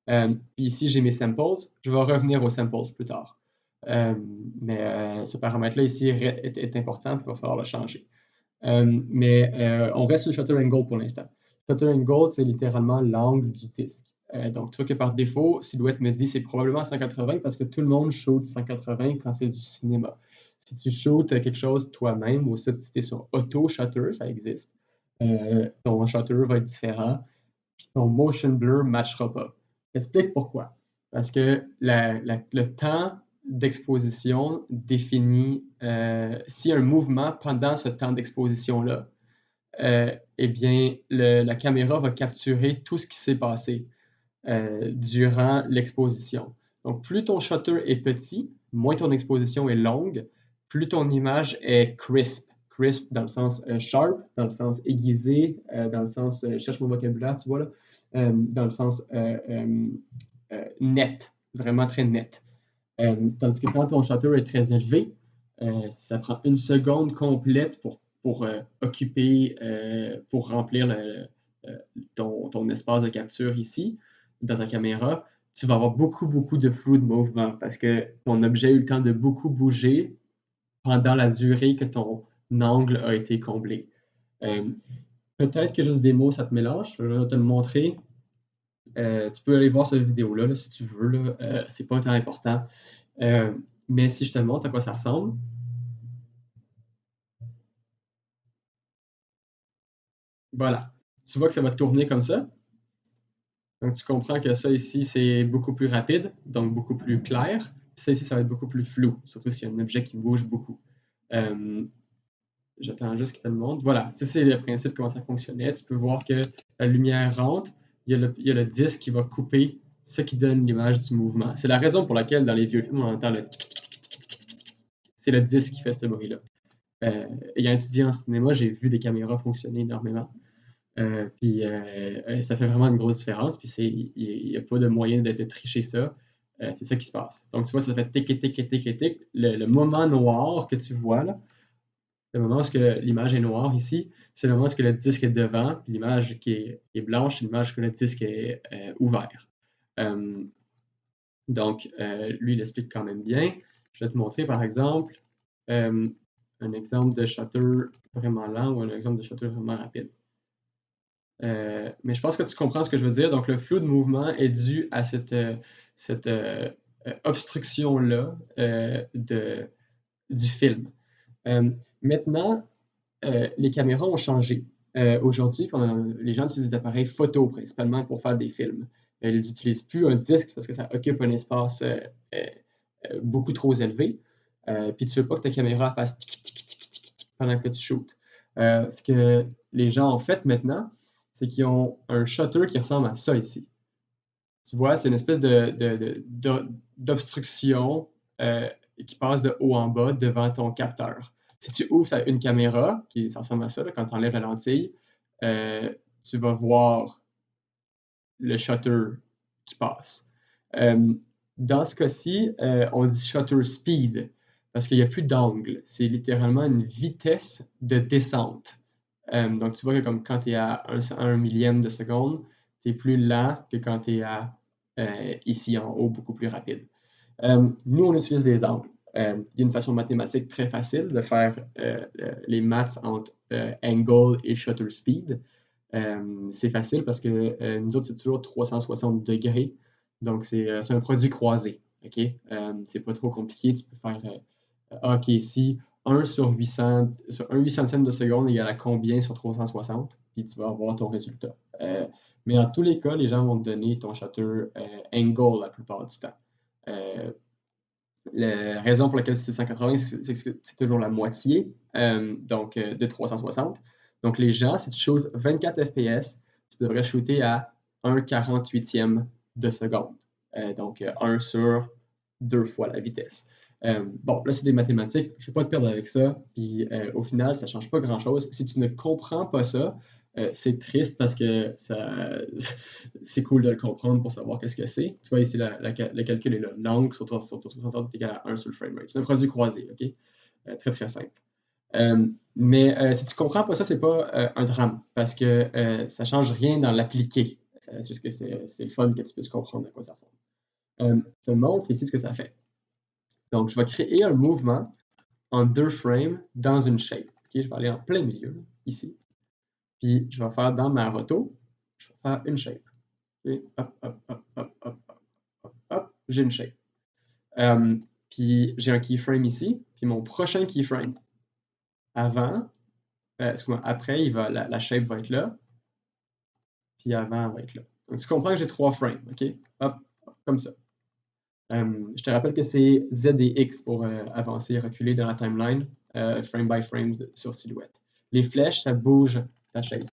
Puis ici, j'ai mes samples. Je vais revenir aux samples plus tard. Euh, mais ce paramètre-là ici est important, il va falloir le changer. Mais on reste sur le shutter angle pour l'instant. Shutter angle, c'est littéralement l'angle du disque. Donc, tu vois que par défaut, Silhouette me dit c'est probablement 180 parce que tout le monde shoot 180 quand c'est du cinéma. Si tu shootes quelque chose toi-même, ou ça, si tu es sur auto shutter, ça existe, ton shutter va être différent, puis ton motion blur ne matchera pas. J'explique pourquoi. Parce que le temps d'exposition définit si un mouvement pendant ce temps d'exposition-là, eh bien, la caméra va capturer tout ce qui s'est passé durant l'exposition. Donc, plus ton shutter est petit, moins ton exposition est longue, plus ton image est crisp. Crisp dans le sens sharp, dans le sens aiguisé, dans le sens, je cherche mon vocabulaire, tu vois là, dans le sens net, vraiment très net. Tandis que quand ton shutter est très élevé, ça prend une seconde complète pour occuper, pour remplir ton espace de capture ici, dans ta caméra, tu vas avoir beaucoup, beaucoup de flou de mouvement parce que ton objet a eu le temps de beaucoup bouger pendant la durée que ton angle a été comblé. Euh, Peut-être que juste des mots, ça te mélange. Je vais te le montrer. Tu peux aller voir cette vidéo-là là, si tu veux. Là. C'est pas tant important. Euh, mais si je te montre à quoi ça ressemble, voilà. Tu vois que ça va tourner comme ça. Donc, tu comprends que ça ici, c'est beaucoup plus rapide, donc beaucoup plus clair. Puis ça ici, ça va être beaucoup plus flou, surtout s'il y a un objet qui bouge beaucoup. Euh, J'attends juste qu'il te le montre. Voilà, ça c'est le principe, comment ça fonctionnait. Tu peux voir que la lumière rentre, il y a le disque qui va couper ce qui donne l'image du mouvement. C'est la raison pour laquelle dans les vieux films, on entend le tic, tic, tic, tic, tic, tic. C'est le disque qui fait ce bruit-là. Ayant étudié en cinéma, j'ai vu des caméras fonctionner énormément. Puis ça fait vraiment une grosse différence. Puis il n'y a pas de moyen de tricher ça. C'est ça qui se passe. Donc tu vois, ça fait tic et tic et tic et tic. Le moment noir que tu vois là, le moment où l'image est noire ici, c'est le moment où le disque est devant, puis l'image qui est blanche, c'est l'image que le disque est ouvert. Euh, Lui, il explique quand même bien. Je vais te montrer, par exemple, euh, un exemple de shutter vraiment lent ou un exemple de shutter vraiment rapide. Mais je pense que tu comprends ce que je veux dire. Donc, le flou de mouvement est dû à cette obstruction-là du film. Maintenant, les caméras ont changé. Aujourd'hui, les gens utilisent des appareils photo principalement pour faire des films. Ils n'utilisent plus un disque parce que ça occupe un espace euh, beaucoup trop élevé. Puis tu ne veux pas que ta caméra fasse tic, tic, tic, tic, tic pendant que tu shootes. Ce que les gens ont fait maintenant, c'est qu'ils ont un shutter qui ressemble à ça ici. Tu vois, c'est une espèce d'obstruction qui passe de haut en bas devant ton capteur. Si tu ouvres une caméra, ça ressemble à ça, là, quand tu enlèves la lentille, euh, tu vas voir le shutter qui passe. Euh, Dans ce cas-ci, on dit shutter speed parce qu'il n'y a plus d'angle. C'est littéralement une vitesse de descente. Donc, tu vois que comme quand tu es à 1 millième de seconde, tu es plus lent que quand tu es ici en haut, beaucoup plus rapide. Nous, on utilise des angles. Il y a une façon mathématique très facile de faire les maths entre angle et shutter speed. C'est facile parce que nous autres, c'est toujours 360 degrés. Donc, c'est un produit croisé. OK? C'est pas trop compliqué. Tu peux faire OK, ici, 1 sur 800, sur 1 800 de seconde égale à combien sur 360? Puis tu vas avoir ton résultat. Mais en tous les cas, les gens vont te donner ton shutter angle la plupart du temps. Euh, la raison pour laquelle c'est 180, c'est que c'est toujours la moitié de 360. Donc, les gens, si tu shootes 24 FPS, tu devrais shooter à 1/48e de seconde. Donc, 1 sur 2 fois la vitesse. Bon, là, c'est des mathématiques. Je ne vais pas te perdre avec ça. Puis, au final, ça ne change pas grand-chose. Si tu ne comprends pas ça, c'est triste parce que c'est cool de le comprendre pour savoir qu'est-ce que c'est. Tu vois, ici, le calcul est là. L'angle sur 360 est égal à 1 sur le frame rate. C'est un produit croisé, OK? Très, très simple. Mais si tu comprends pas ça, c'est pas un drame parce que ça change rien dans l'appliqué. C'est juste que c'est le fun que tu puisses comprendre à quoi ça ressemble. Je te montre ici ce que ça fait. Donc, je vais créer un mouvement en 2 frames dans une shape. Ok, je vais aller en plein milieu, ici. Puis, je vais faire dans ma roto, je vais faire une shape. Ok, hop, hop, hop, hop, hop, hop, hop, hop, j'ai une shape. Puis, j'ai un keyframe ici. Puis, mon prochain keyframe, après, la shape va être là. Puis, avant, elle va être là. Donc, tu comprends que j'ai 3 frames. OK? Hop, hop, comme ça. Je te rappelle que c'est Z et X pour avancer et reculer dans la timeline, frame by frame sur silhouette. Les flèches, ça bouge ta shape.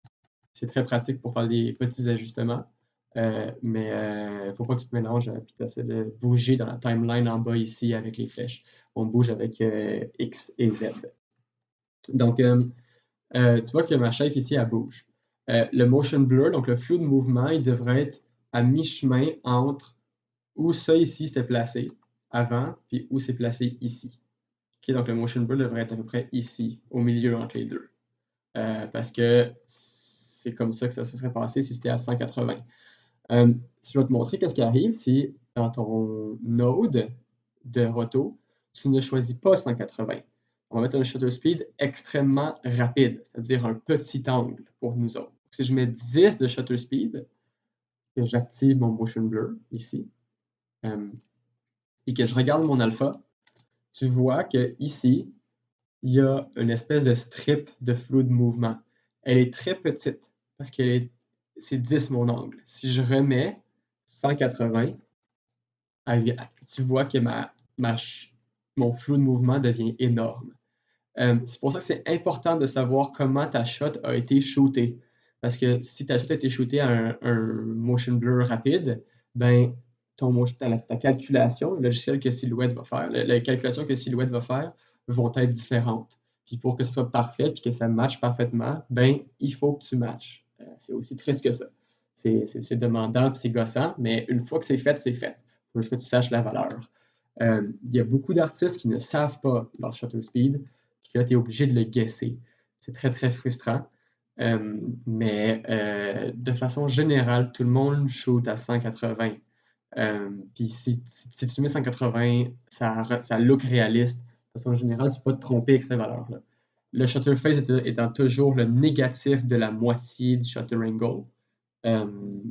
C'est très pratique pour faire des petits ajustements, mais il ne faut pas que tu te mélanges et tu essaies de bouger dans la timeline en bas ici avec les flèches. On bouge avec X et Z. Donc, tu vois que ma shape ici, elle bouge. Le motion blur, donc le flou de mouvement, il devrait être à mi-chemin entre où ça ici c'était placé avant, puis où c'est placé ici. Okay, donc le motion blur devrait être à peu près ici, au milieu entre les deux. Parce que c'est comme ça que ça se serait passé si c'était à 180. Si je vais te montrer qu'est-ce qui arrive si dans ton node de roto, tu ne choisis pas 180. On va mettre un shutter speed extrêmement rapide, c'est-à-dire un petit angle pour nous autres. Si je mets 10 de shutter speed, que j'active mon motion blur ici, et que je regarde mon alpha, tu vois que ici, il y a une espèce de strip de flou de mouvement. Elle est très petite parce que c'est 10 mon angle. Si je remets 180, tu vois que mon flou de mouvement devient énorme. C'est pour ça que c'est important de savoir comment ta shot a été shootée. Parce que si ta shot a été shootée à un motion blur rapide, ben, ta calculation, le logiciel que Silhouette va faire, la calculation que Silhouette va faire vont être différentes. Puis pour que ce soit parfait et que ça matche parfaitement, ben, il faut que tu matches. C'est aussi triste que ça. C'est demandant et c'est gossant, mais une fois que c'est fait, c'est fait. Il faut juste que tu saches la valeur. Il y a beaucoup d'artistes qui ne savent pas leur shutter speed, puis là, tu es obligé de le guesser. C'est très, très frustrant. Mais de façon générale, tout le monde shoot à 180. Puis si tu mets 180, ça look réaliste. De façon générale, tu ne peux pas te tromper avec cette valeur-là. Le shutter phase étant toujours le négatif de la moitié du shutter angle.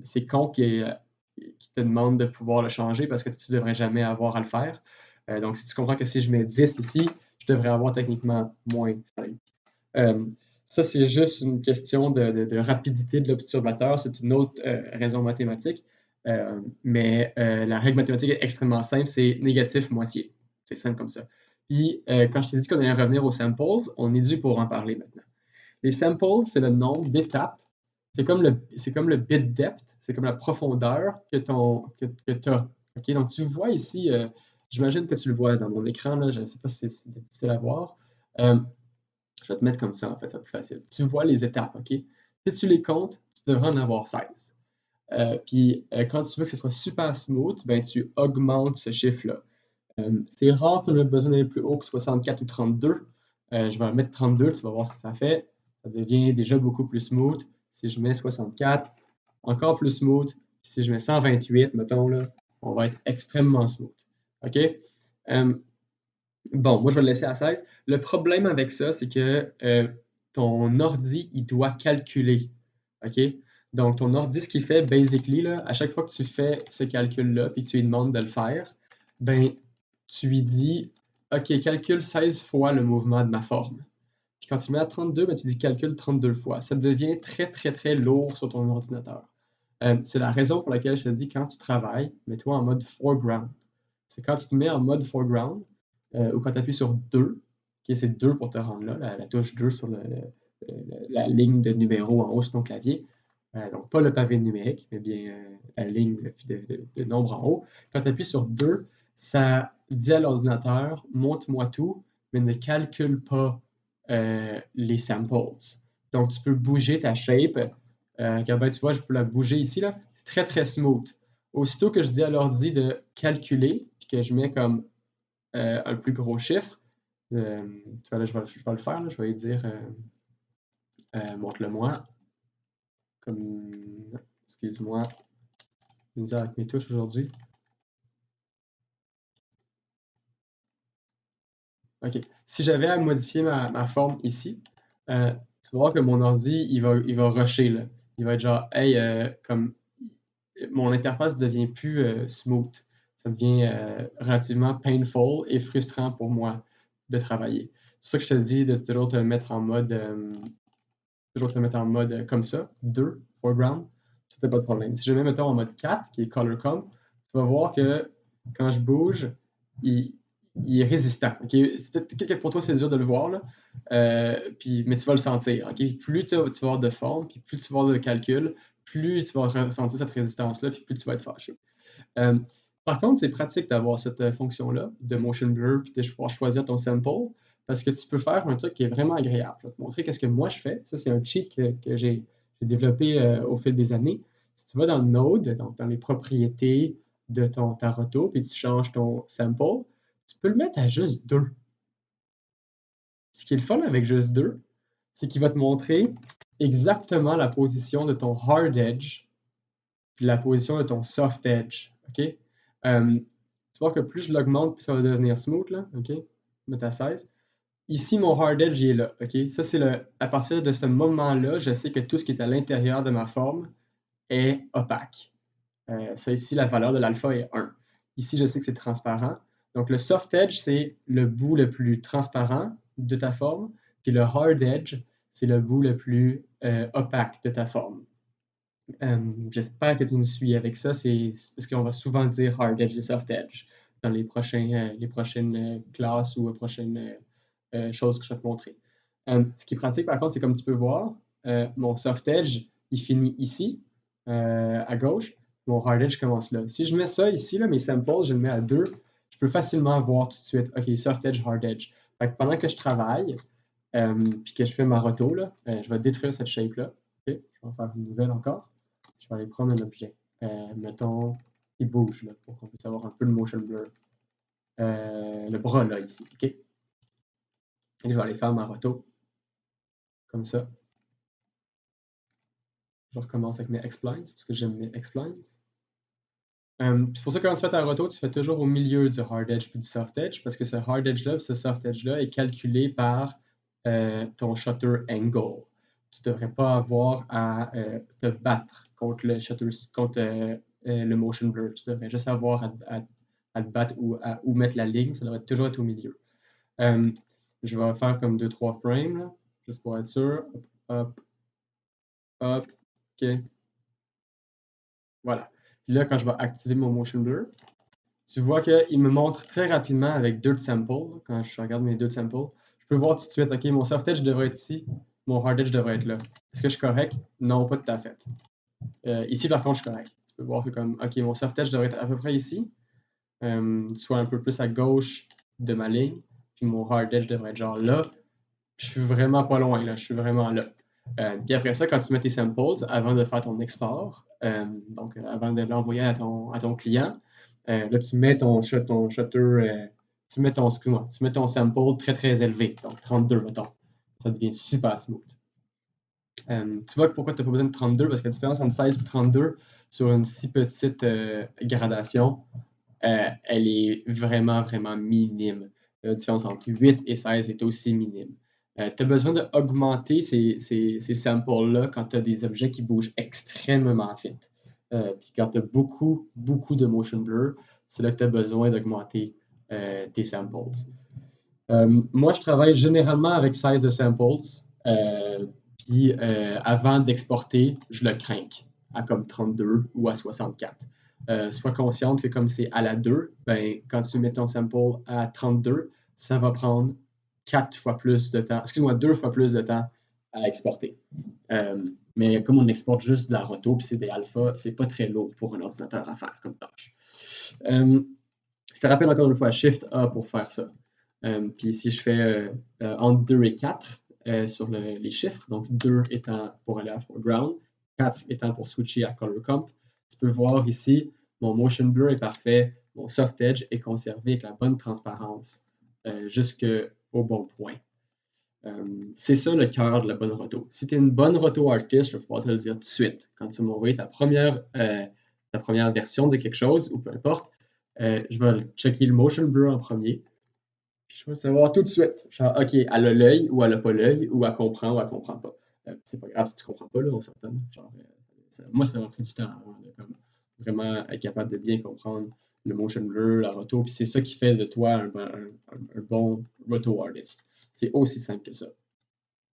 C'est con qui te demande de pouvoir le changer parce que tu ne devrais jamais avoir à le faire. Donc, si tu comprends que si je mets 10 ici, je devrais avoir techniquement moins 5. Ça, c'est juste une question de rapidité de l'obturbateur. C'est une autre raison mathématique. Mais la règle mathématique est extrêmement simple, c'est négatif moitié. C'est simple comme ça. Puis, quand je t'ai dit qu'on allait revenir aux samples, on est dû pour en parler maintenant. Les samples, c'est le nombre d'étapes. C'est comme le bit depth, c'est comme la profondeur que tu as. Okay? Donc, tu vois ici, j'imagine que tu le vois dans mon écran, là, je ne sais pas si c'est difficile à voir. Je vais te mettre comme ça, en fait, c'est plus facile. Tu vois les étapes, OK? Si tu les comptes, tu devrais en avoir 16. Puis quand tu veux que ce soit super smooth, ben, tu augmentes ce chiffre-là. C'est rare qu'on ait besoin d'aller plus haut que 64 ou 32. Je vais en mettre 32, tu vas voir ce que ça fait. Ça devient déjà beaucoup plus smooth. Si je mets 64, encore plus smooth. Si je mets 128, mettons, là, on va être extrêmement smooth. OK? Bon, moi, je vais le laisser à 16. Le problème avec ça, c'est que ton ordi, il doit calculer. OK? Donc, ton ordi, ce qu'il fait, basically, là, à chaque fois que tu fais ce calcul-là puis que tu lui demandes de le faire, ben, tu lui dis OK, calcule 16 fois le mouvement de ma forme. Puis quand tu mets à 32, ben, tu dis calcule 32 fois. Ça devient très, très, très lourd sur ton ordinateur. C'est la raison pour laquelle je te dis quand tu travailles, mets-toi en mode foreground. C'est quand tu te mets en mode foreground, ou quand tu appuies sur 2, okay, c'est 2 pour te rendre là, la touche 2 sur la ligne de numéro en haut sur ton clavier. Donc, pas le pavé numérique, mais bien la ligne de nombre en haut. Quand tu appuies sur 2, ça dit à l'ordinateur, montre-moi tout, mais ne calcule pas les samples. Donc, tu peux bouger ta shape. Regarde, tu vois, je peux la bouger ici, là. C'est très, très smooth. Aussitôt que je dis à l'ordi de calculer, puis que je mets comme un plus gros chiffre, tu vois, là, je vais le faire, là, je vais lui dire montre-le-moi. Comme, est-ce Excuse-moi, je vais dire avec mes touches aujourd'hui. OK. Si j'avais à modifier ma forme ici, tu vas voir que mon ordi, il va rusher, là. Il va être genre, hey, comme mon interface ne devient plus smooth. Ça devient relativement painful et frustrant pour moi de travailler. C'est pour ça que je te dis de toujours te mettre en mode, comme ça, 2, foreground, ça fait pas de problème. Si je mets, mettons, en mode 4, qui est color comp, tu vas voir que quand je bouge, il, il est résistant. Okay? Pour toi, c'est dur de le voir, là. Mais tu vas le sentir. Okay? Plus tu vas avoir de forme, puis plus tu vas avoir de calcul, plus tu vas ressentir cette résistance-là, puis plus tu vas être fâché. Par contre, c'est pratique d'avoir cette fonction-là de motion blur, puis de pouvoir choisir ton sample, parce que tu peux faire un truc qui est vraiment agréable. Je vais te montrer qu'est-ce que moi je fais. Ça, c'est un cheat que j'ai développé au fil des années. Si tu vas dans le Node, donc dans les propriétés de ta roto, puis tu changes ton sample, tu peux le mettre à juste 2. Ce qui est le fun avec juste 2, c'est qu'il va te montrer exactement la position de ton hard edge, puis la position de ton soft edge. OK? Tu vois que plus je l'augmente, plus ça va devenir smooth, là. OK? Mettre à 16. Ici, mon hard edge, il est là. OK? Ça, c'est à partir de ce moment-là, je sais que tout ce qui est à l'intérieur de ma forme est opaque. Ça, ici, la valeur de l'alpha est 1. Ici, je sais que c'est transparent. Donc, le soft edge, c'est le bout le plus transparent de ta forme. Puis le hard edge, c'est le bout le plus opaque de ta forme. J'espère que tu me suis avec ça. C'est parce qu'on va souvent dire hard edge et soft edge dans les prochaines classes ou prochaines choses que je vais te montrer. Ce qui est pratique, par contre, c'est comme tu peux voir, mon soft edge, il finit ici, à gauche. Mon hard edge commence là. Si je mets ça ici, là, mes samples, je le mets à 2, je peux facilement voir tout de suite, OK, soft edge, hard edge. Fait que pendant que je travaille, puis que je fais ma roto, là, je vais détruire cette shape-là. OK, je vais en faire une nouvelle encore. Je vais aller prendre un objet. Mettons, il bouge, là, pour qu'on puisse avoir un peu de motion blur. Le bras, là, ici. OK? Et je vais aller faire ma roto. Comme ça. Je recommence avec mes X-splines, parce que j'aime mes X-splines. C'est pour ça que quand tu fais ta roto, tu fais toujours au milieu du hard edge puis du soft edge, parce que ce hard edge-là et ce soft edge-là est calculé par ton shutter angle. Tu ne devrais pas avoir à te battre contre le motion blur. Tu devrais juste avoir à te battre ou où mettre la ligne. Ça devrait toujours être au milieu. Je vais faire comme 2-3 frames, là, juste pour être sûr. Hop, hop, OK. Voilà. Puis là, quand je vais activer mon motion blur, tu vois qu'il me montre très rapidement avec 2 samples. Quand je regarde mes 2 samples, je peux voir tout de suite, OK, mon soft edge devrait être ici, mon hard edge devrait être là. Est-ce que je suis correct? Non, pas tout à fait. Ici, par contre, je suis correct. Tu peux voir que comme, OK, mon soft edge devrait être à peu près ici, soit un peu plus à gauche de ma ligne, puis mon hard edge devrait être genre là. Je suis vraiment pas loin, là. Je suis vraiment là. Puis après ça, quand tu mets tes samples, avant de faire ton export, donc avant de l'envoyer à ton client, là, tu mets ton shutter, tu mets ton sample très très élevé, donc 32, mettons. Ça devient super smooth. Tu vois pourquoi tu n'as pas besoin de 32, parce que la différence entre 16 et 32 sur une si petite gradation, elle est vraiment, vraiment minime. La différence entre 8 et 16 est aussi minime. Tu as besoin d'augmenter ces samples-là quand tu as des objets qui bougent extrêmement vite. Puis quand tu as beaucoup, beaucoup de motion blur, c'est là que tu as besoin d'augmenter tes samples. Moi, je travaille généralement avec 16 de samples. Puis avant d'exporter, je le crank à comme 32 ou à 64. Sois consciente que comme c'est à la 2, ben, quand tu mets ton sample à 32, ça va prendre 4 fois plus de temps, excuse-moi, 2 fois plus de temps à exporter. Mais comme on exporte juste de la roto puis c'est des alphas, c'est pas très lourd pour un ordinateur à faire comme tâche. Je te rappelle encore une fois, Shift A pour faire ça. Puis si je fais entre 2 et 4 sur les chiffres, donc 2 étant pour aller à foreground, 4 étant pour switcher à color comp, tu peux voir ici, mon motion blur est parfait, mon soft edge est conservé avec la bonne transparence jusqu'au bon point. C'est ça le cœur de la bonne roto. Si tu es une bonne roto artiste, je vais pouvoir te le dire tout de suite. Quand tu m'envoies ta première version de quelque chose, ou peu importe, je vais checker le motion blur en premier. Puis je vais savoir tout de suite. Genre, OK, elle a l'œil ou elle n'a pas l'œil, ou elle comprend ou elle comprend pas. C'est pas grave si tu comprends pas, là, on s'entend. Genre, moi, ça m'a pris du temps avant de comme, vraiment être capable de bien comprendre le motion blur, la roto. Puis c'est ça qui fait de toi un bon roto artist. C'est aussi simple que ça.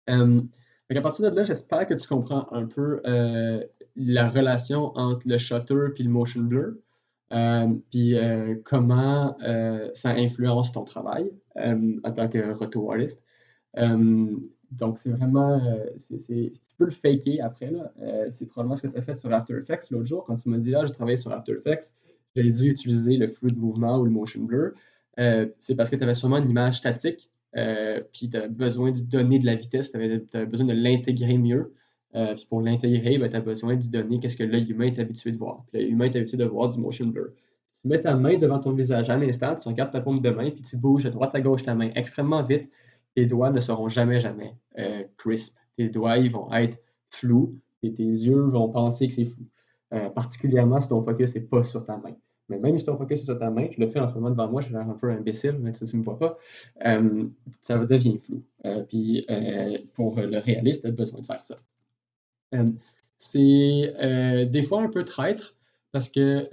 Euh, à partir de là, j'espère que tu comprends un peu la relation entre le shutter et le motion blur, puis comment ça influence ton travail en tant que roto artist. Euh, donc, c'est vraiment, tu peux le faker après, là. C'est probablement ce que tu as fait sur After Effects l'autre jour, quand tu m'as dit, ah, j'ai travaillé sur After Effects, j'ai dû utiliser le flou de mouvement ou le motion blur. C'est parce que tu avais sûrement une image statique, puis tu avais besoin d'y donner de la vitesse, tu avais besoin de l'intégrer mieux. Puis pour l'intégrer, ben, tu as besoin d'y donner qu'est-ce que l'œil humain est habitué de voir. Puis l'œil humain est habitué de voir du motion blur. Tu mets ta main devant ton visage à l'instant, tu regardes ta paume de main, puis tu bouges de droite à gauche ta main extrêmement vite. Tes doigts ne seront jamais crisp. Tes doigts, ils vont être flous et tes yeux vont penser que c'est flou. Particulièrement si ton focus n'est pas sur ta main. Mais même si ton focus est sur ta main, je le fais en ce moment devant moi, je vais l'air un peu imbécile, même si tu ne me vois pas, ça devient flou. Puis pour le réaliste, tu as besoin de faire ça. C'est des fois un peu traître parce que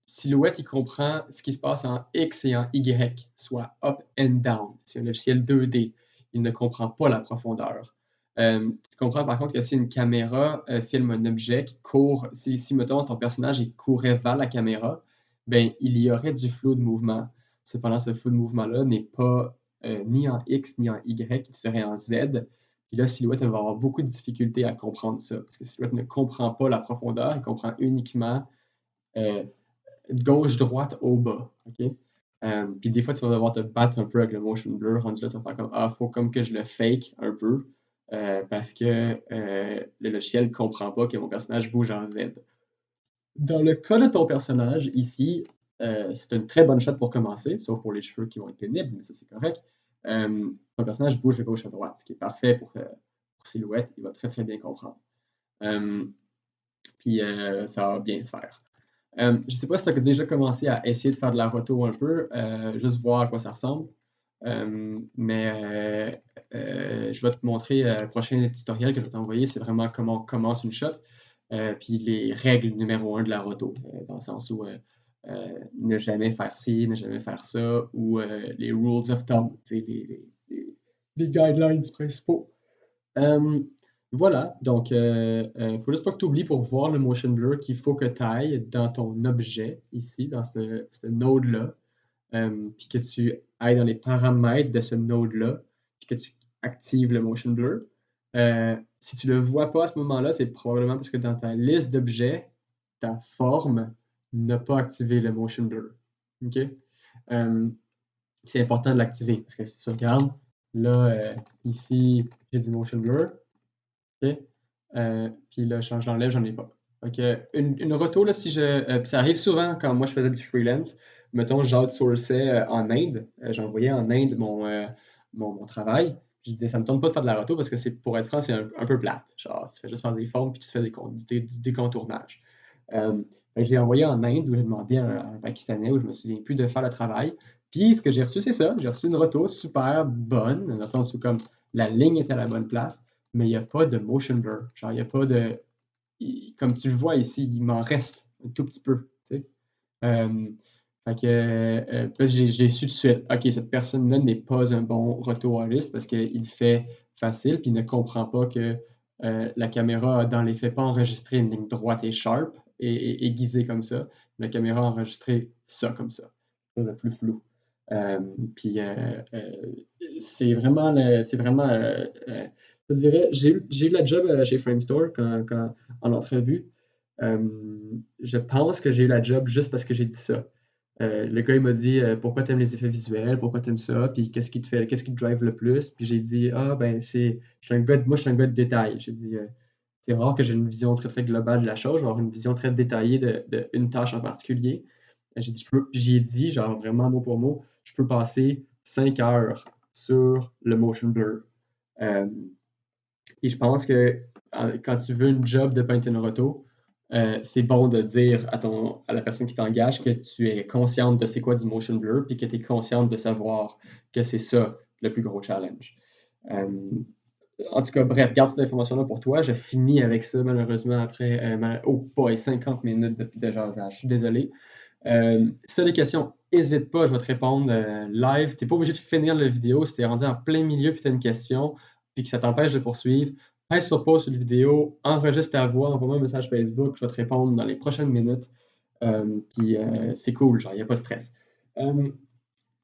Silhouette, il comprend ce qui se passe en X et en Y, soit up and down. C'est un logiciel 2D. Il ne comprend pas la profondeur. Tu comprends par contre que si une caméra filme un objet qui court, si mettons ton personnage il courait vers la caméra, ben il y aurait du flou de mouvement. Cependant, ce flou de mouvement-là n'est pas ni en X ni en Y, il serait en Z. Puis là, Silhouette elle va avoir beaucoup de difficultés à comprendre ça, parce que Silhouette ne comprend pas la profondeur, il comprend uniquement euh, gauche-droite au bas. OK? Puis des fois, tu vas devoir te battre un peu avec le motion blur. Rendu là, tu vas faire comme ah, faut comme que je le fake un peu parce que le logiciel ne comprend pas que mon personnage bouge en Z. Dans le cas de ton personnage, ici, c'est une très bonne shot pour commencer, sauf pour les cheveux qui vont être pénibles, mais ça c'est correct. Ton personnage bouge de gauche à droite, ce qui est parfait pour Silhouette, il va très très bien comprendre. Puis ça va bien se faire. Je ne sais pas si tu as déjà commencé à essayer de faire de la roto un peu, juste voir à quoi ça ressemble. Mais je vais te montrer le prochain tutoriel que je vais t'envoyer, c'est vraiment comment on commence une shot, puis les règles numéro un de la roto, dans le sens où ne jamais faire ci, ne jamais faire ça, ou les rules of thumb, les guidelines principaux. Voilà, donc faut juste pas que tu oublies pour voir le motion blur qu'il faut que tu ailles dans ton objet ici, dans ce node-là, puis que tu ailles dans les paramètres de ce node-là, puis que tu actives le motion blur. Si tu le vois pas à ce moment-là, c'est probablement parce que dans ta liste d'objets, ta forme n'a pas activé le motion blur. OK? C'est important de l'activer parce que si tu regardes, là, ici, j'ai du motion blur. OK? Puis là, je l'enlève, j'en ai pas. OK. Une roto, là, si ça arrive souvent quand moi je faisais du freelance. Mettons, j'outsourçais en Inde. J'envoyais en Inde mon travail. Je disais, ça me tente pas de faire de la roto parce que pour être franc, c'est un peu plate. Genre, tu fais juste faire des formes puis tu fais du décontournage. Je l'ai envoyé en Inde où j'ai demandé à un Pakistanais où je me souviens plus de faire le travail. Puis ce que j'ai reçu, c'est ça. J'ai reçu une roto super bonne, dans le sens où comme la ligne était à la bonne place, mais il n'y a pas de motion blur. Genre, il n'y a pas de. Comme tu le vois ici, il m'en reste un tout petit peu. Tu sais. Fait que j'ai su tout de suite, OK, cette personne-là n'est pas un bon roto-artiste parce qu'il fait facile puis il ne comprend pas que la caméra a dans les faits pas enregistré une ligne droite et sharp et aiguisée comme ça. La caméra a enregistré ça comme ça, chose de plus flou. Puis c'est vraiment, je dirais, j'ai eu la job chez Framestore en entrevue. Je pense que j'ai eu la job juste parce que j'ai dit ça. Le gars, il m'a dit pourquoi tu aimes les effets visuels, pourquoi tu aimes ça, puis qu'est-ce qui te drive le plus. Puis j'ai dit ah ben moi je suis un gars de détail. J'ai dit c'est rare que j'ai une vision très très globale de la chose, je vais avoir une vision très détaillée de une tâche en particulier. J'ai dit genre vraiment mot pour mot, je peux passer 5 heures sur le motion blur. Et je pense que quand tu veux une job de peintre une roto, c'est bon de dire à la personne qui t'engage que tu es consciente de c'est quoi du motion blur, puis que tu es consciente de savoir que c'est ça le plus gros challenge. En tout cas, bref, garde cette information-là pour toi. Je finis avec ça, malheureusement, après 50 minutes de jasage. Je suis désolé. Si tu as des questions, n'hésite pas, je vais te répondre live. Tu n'es pas obligé de finir la vidéo. Si tu es rendu en plein milieu et tu as une question, puis que ça t'empêche de poursuivre, pèse sur pause sur la vidéo, enregistre ta voix, envoie-moi un message Facebook, je vais te répondre dans les prochaines minutes. Puis c'est cool, genre, il n'y a pas de stress.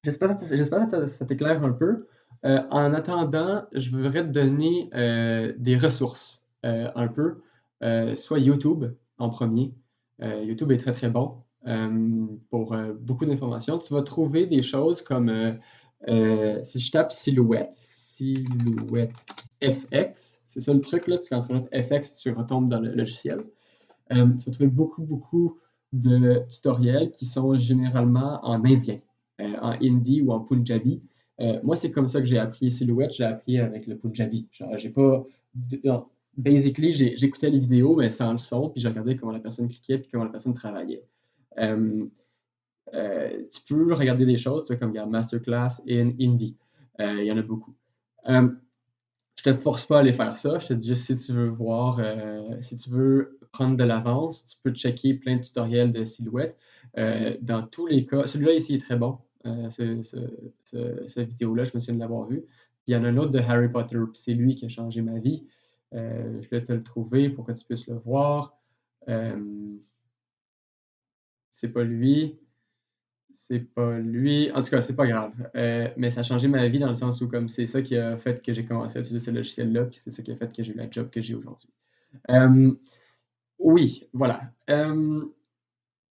J'espère que ça t'éclaire un peu. En attendant, je voudrais te donner des ressources un peu. Soit YouTube en premier. YouTube est très très bon pour beaucoup d'informations. Tu vas trouver des choses comme si je tape silhouette FX, c'est ça le truc là, quand tu notes FX, tu retombes dans le logiciel. Tu vas trouver beaucoup de tutoriels qui sont généralement en indien, en hindi ou en punjabi. Moi, c'est comme ça que j'ai appris Silhouette, j'ai appris avec le punjabi. Genre, j'ai pas. Non, basically, j'écoutais les vidéos, mais sans le son, puis je regardais comment la personne cliquait, puis comment la personne travaillait. Tu peux regarder des choses, tu vois, comme regarde Masterclass in Hindi. Il y en a beaucoup. Je te force pas à aller faire ça. Je te dis juste si tu veux voir, si tu veux prendre de l'avance, tu peux checker plein de tutoriels de silhouettes. Dans tous les cas, celui-là ici est très bon. Cette vidéo-là, je me souviens de l'avoir vu. Il y en a un autre de Harry Potter, c'est lui qui a changé ma vie. Je vais te le trouver pour que tu puisses le voir. C'est pas lui. C'est pas lui. En tout cas, c'est pas grave. Mais ça a changé ma vie dans le sens où comme c'est ça qui a fait que j'ai commencé à utiliser ce logiciel-là, puis c'est ça qui a fait que j'ai eu la job que j'ai aujourd'hui. Oui, voilà.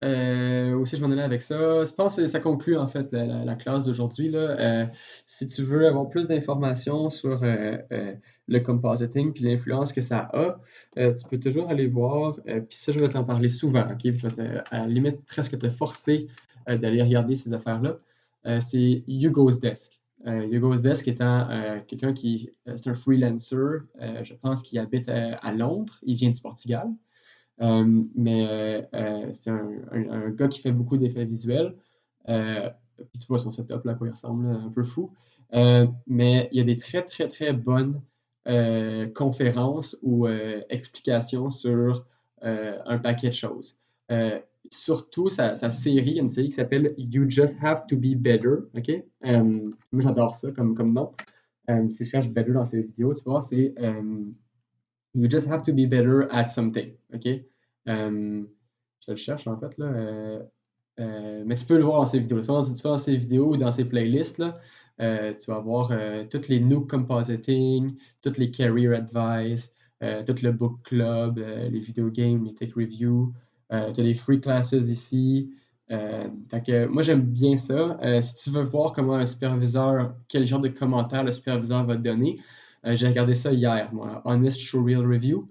Aussi, je m'en allais avec ça. Je pense que ça conclut en fait la classe d'aujourd'hui, là. Si tu veux avoir plus d'informations sur le compositing puis l'influence que ça a, tu peux toujours aller voir. Puis ça, je vais t'en parler souvent, ok? Je vais à la limite presque te forcer d'aller regarder ces affaires-là. C'est Hugo's Desk. Hugo's Desk étant quelqu'un c'est un freelancer, je pense qu'il habite à Londres, il vient du Portugal. Mais c'est un gars qui fait beaucoup d'effets visuels. Puis tu vois son setup là, à quoi il ressemble, là, un peu fou. Mais il y a des très, très, très bonnes conférences ou explications sur un paquet de choses. Surtout sa série, une série qui s'appelle You Just Have to Be Better. OK? Moi, j'adore ça comme nom. Si je cherche better dans ses vidéos, tu vois, c'est You Just Have to Be Better at Something. OK? Je le cherche en fait, là. Mais tu peux le voir dans ses vidéos. Tu vas dans ses vidéos ou dans ses playlists, là, tu vas voir toutes les Nook Compositing, toutes les Career Advice, tout le Book Club, les video games, les tech reviews. Tu as les free classes ici. Moi, j'aime bien ça. Si tu veux voir comment un superviseur, quel genre de commentaires le superviseur va te donner, j'ai regardé ça hier, moi, Honest Showreel Review.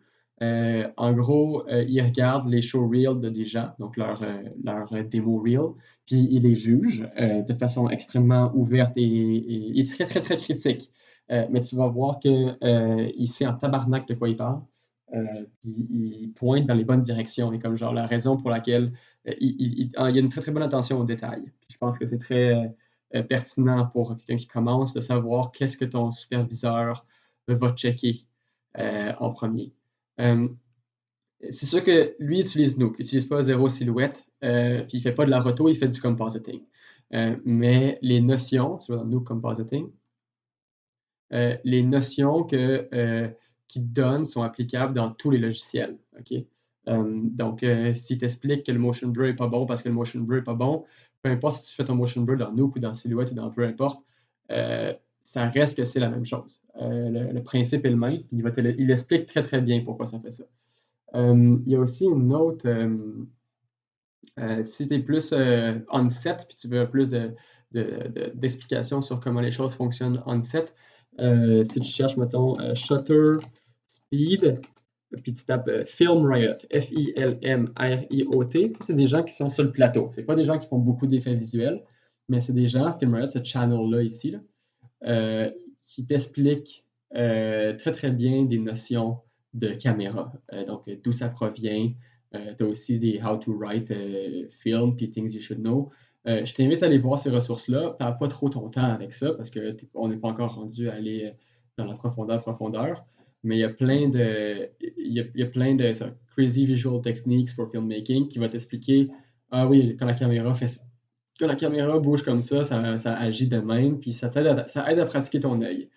En gros, ils regardent les showreels des gens, donc leur démo reel, puis ils les jugent de façon extrêmement ouverte et très, très, très critique. Mais tu vas voir qu'il sait en tabarnak de quoi il parle. Puis il pointe dans les bonnes directions et comme genre la raison pour laquelle il y a une très, très bonne attention aux détails. Puis je pense que c'est très pertinent pour quelqu'un qui commence de savoir qu'est-ce que ton superviseur va checker en premier. C'est sûr que lui utilise Nook, il n'utilise pas Zero Silhouette, puis il ne fait pas de la roto, il fait du compositing. Mais les notions, tu vois, dans Nook Compositing, les notions qu'il donne sont applicables dans tous les logiciels. Okay? Donc, s'il t'explique que le motion blur n'est pas bon parce que le motion blur n'est pas bon, peu importe si tu fais ton motion blur dans Nook ou dans Silhouette ou dans peu importe, ça reste que c'est la même chose. Le principe est le même. Il explique très très bien pourquoi ça fait ça. Il y a aussi une autre, si tu es plus on-set, puis tu veux plus d'explications sur comment les choses fonctionnent on-set, si tu cherches, mettons, Shutter Speed, puis tu tapes Film Riot, Filmriot, c'est des gens qui sont sur le plateau. C'est pas des gens qui font beaucoup d'effets visuels, mais c'est des gens, Film Riot, ce channel-là ici, là, qui t'explique très très bien des notions de caméra. Donc, d'où ça provient. Tu as aussi des How to Write Film puis Things You Should Know. Je t'invite à aller voir ces ressources-là. Perds pas trop ton temps avec ça parce qu'on n'est pas encore rendu à aller dans la profondeur. Mais il y a plein de crazy visual techniques for filmmaking qui va t'expliquer, ah oui, quand la caméra bouge comme ça agit de même, puis ça aide à pratiquer ton œil.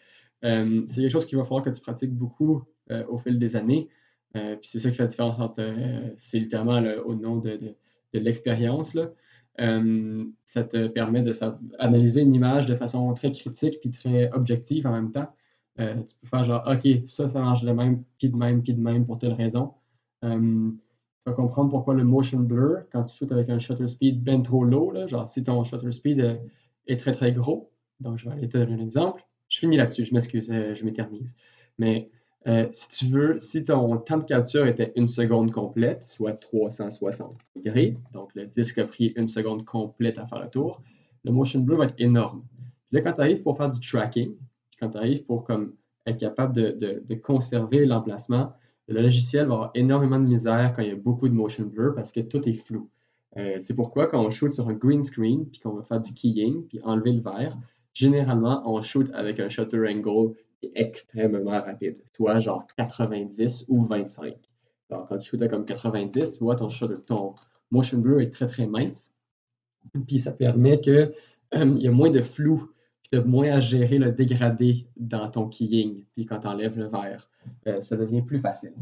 C'est quelque chose qu'il va falloir que tu pratiques beaucoup au fil des années. Puis c'est ça qui fait la différence entre, c'est littéralement au nom de l'expérience, là. Ça te permet d'analyser une image de façon très critique puis très objective en même temps. Tu peux faire genre, OK, ça marche de même, puis de même pour telle raison. Tu vas comprendre pourquoi le motion blur, quand tu shootes avec un shutter speed ben trop low, là, genre si ton shutter speed est très très gros, donc je vais aller te donner un exemple. Je finis là-dessus, je m'excuse, je m'éternise. Mais si tu veux, si ton temps de capture était 1 seconde complète, soit 360 degrés, donc le disque a pris 1 seconde complète à faire le tour, le motion blur va être énorme. Puis là, quand tu arrives pour faire du tracking, quand tu arrives pour comme, être capable de conserver l'emplacement, le logiciel va avoir énormément de misère quand il y a beaucoup de motion blur parce que tout est flou. C'est pourquoi quand on shoot sur un green screen, puis qu'on va faire du keying, puis enlever le vert, généralement, on shoot avec un shutter angle extrêmement rapide, soit genre 90 ou 25. Alors, quand tu shootes comme 90, tu vois, ton motion blur est très très mince. Puis ça permet que il y a moins de flou, puis tu as moins à gérer le dégradé dans ton keying. Puis quand tu enlèves le vert, ça devient plus facile.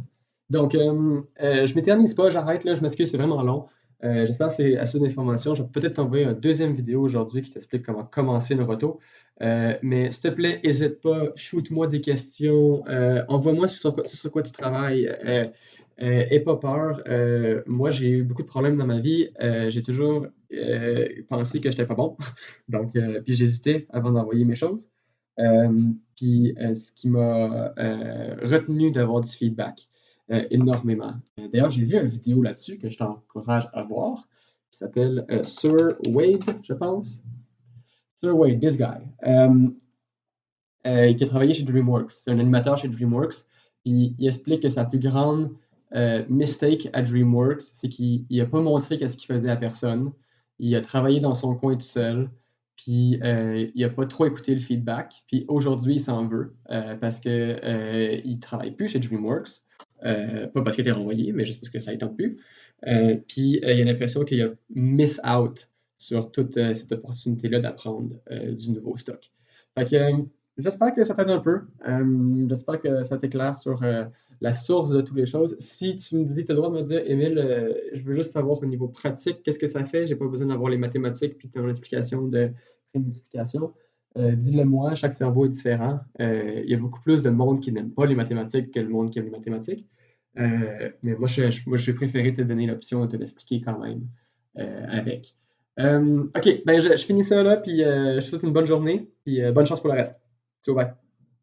Donc, je m'éternise pas, j'arrête là, je m'excuse, c'est vraiment long. J'espère que c'est assez d'informations. Je vais peut-être t'envoyer une deuxième vidéo aujourd'hui qui t'explique comment commencer une roto. Mais s'il te plaît, n'hésite pas, shoot-moi des questions, envoie-moi sur quoi tu travailles. Aie pas peur. Moi, j'ai eu beaucoup de problèmes dans ma vie. J'ai toujours pensé que j'étais pas bon. Donc, puis j'hésitais avant d'envoyer mes choses. Puis ce qui m'a retenu d'avoir du feedback énormément. D'ailleurs, j'ai vu une vidéo là-dessus que je t'encourage à voir, qui s'appelle Sir Wade, je pense. Sir Wade, this guy. Qui a travaillé chez DreamWorks. C'est un animateur chez DreamWorks. Puis il explique que sa plus grande mistake à DreamWorks, c'est qu'il n'a pas montré qu'est-ce qu'il faisait à personne. Il a travaillé dans son coin tout seul. Puis il n'a pas trop écouté le feedback. Puis aujourd'hui, il s'en veut parce qu'il ne travaille plus chez DreamWorks. Pas parce qu'il a été renvoyé, mais juste parce que ça ne tente plus. Puis il a l'impression qu'il a miss out sur toute cette opportunité-là d'apprendre du nouveau stock. Fait que j'espère que ça t'aide un peu. J'espère que ça t'éclaire sur la source de toutes les choses. Si tu me dis, tu as le droit de me dire, Émile, je veux juste savoir au niveau pratique, qu'est-ce que ça fait? J'ai pas besoin d'avoir les mathématiques puis ton explication de multiplication. Dis-le moi, chaque cerveau est différent. Il y a beaucoup plus de monde qui n'aime pas les mathématiques que le monde qui aime les mathématiques. Mais moi, j'ai préféré te donner l'option de te l'expliquer quand même avec. OK, ben je finis ça là, puis je te souhaite une bonne journée, puis bonne chance pour le reste. Ciao, bye.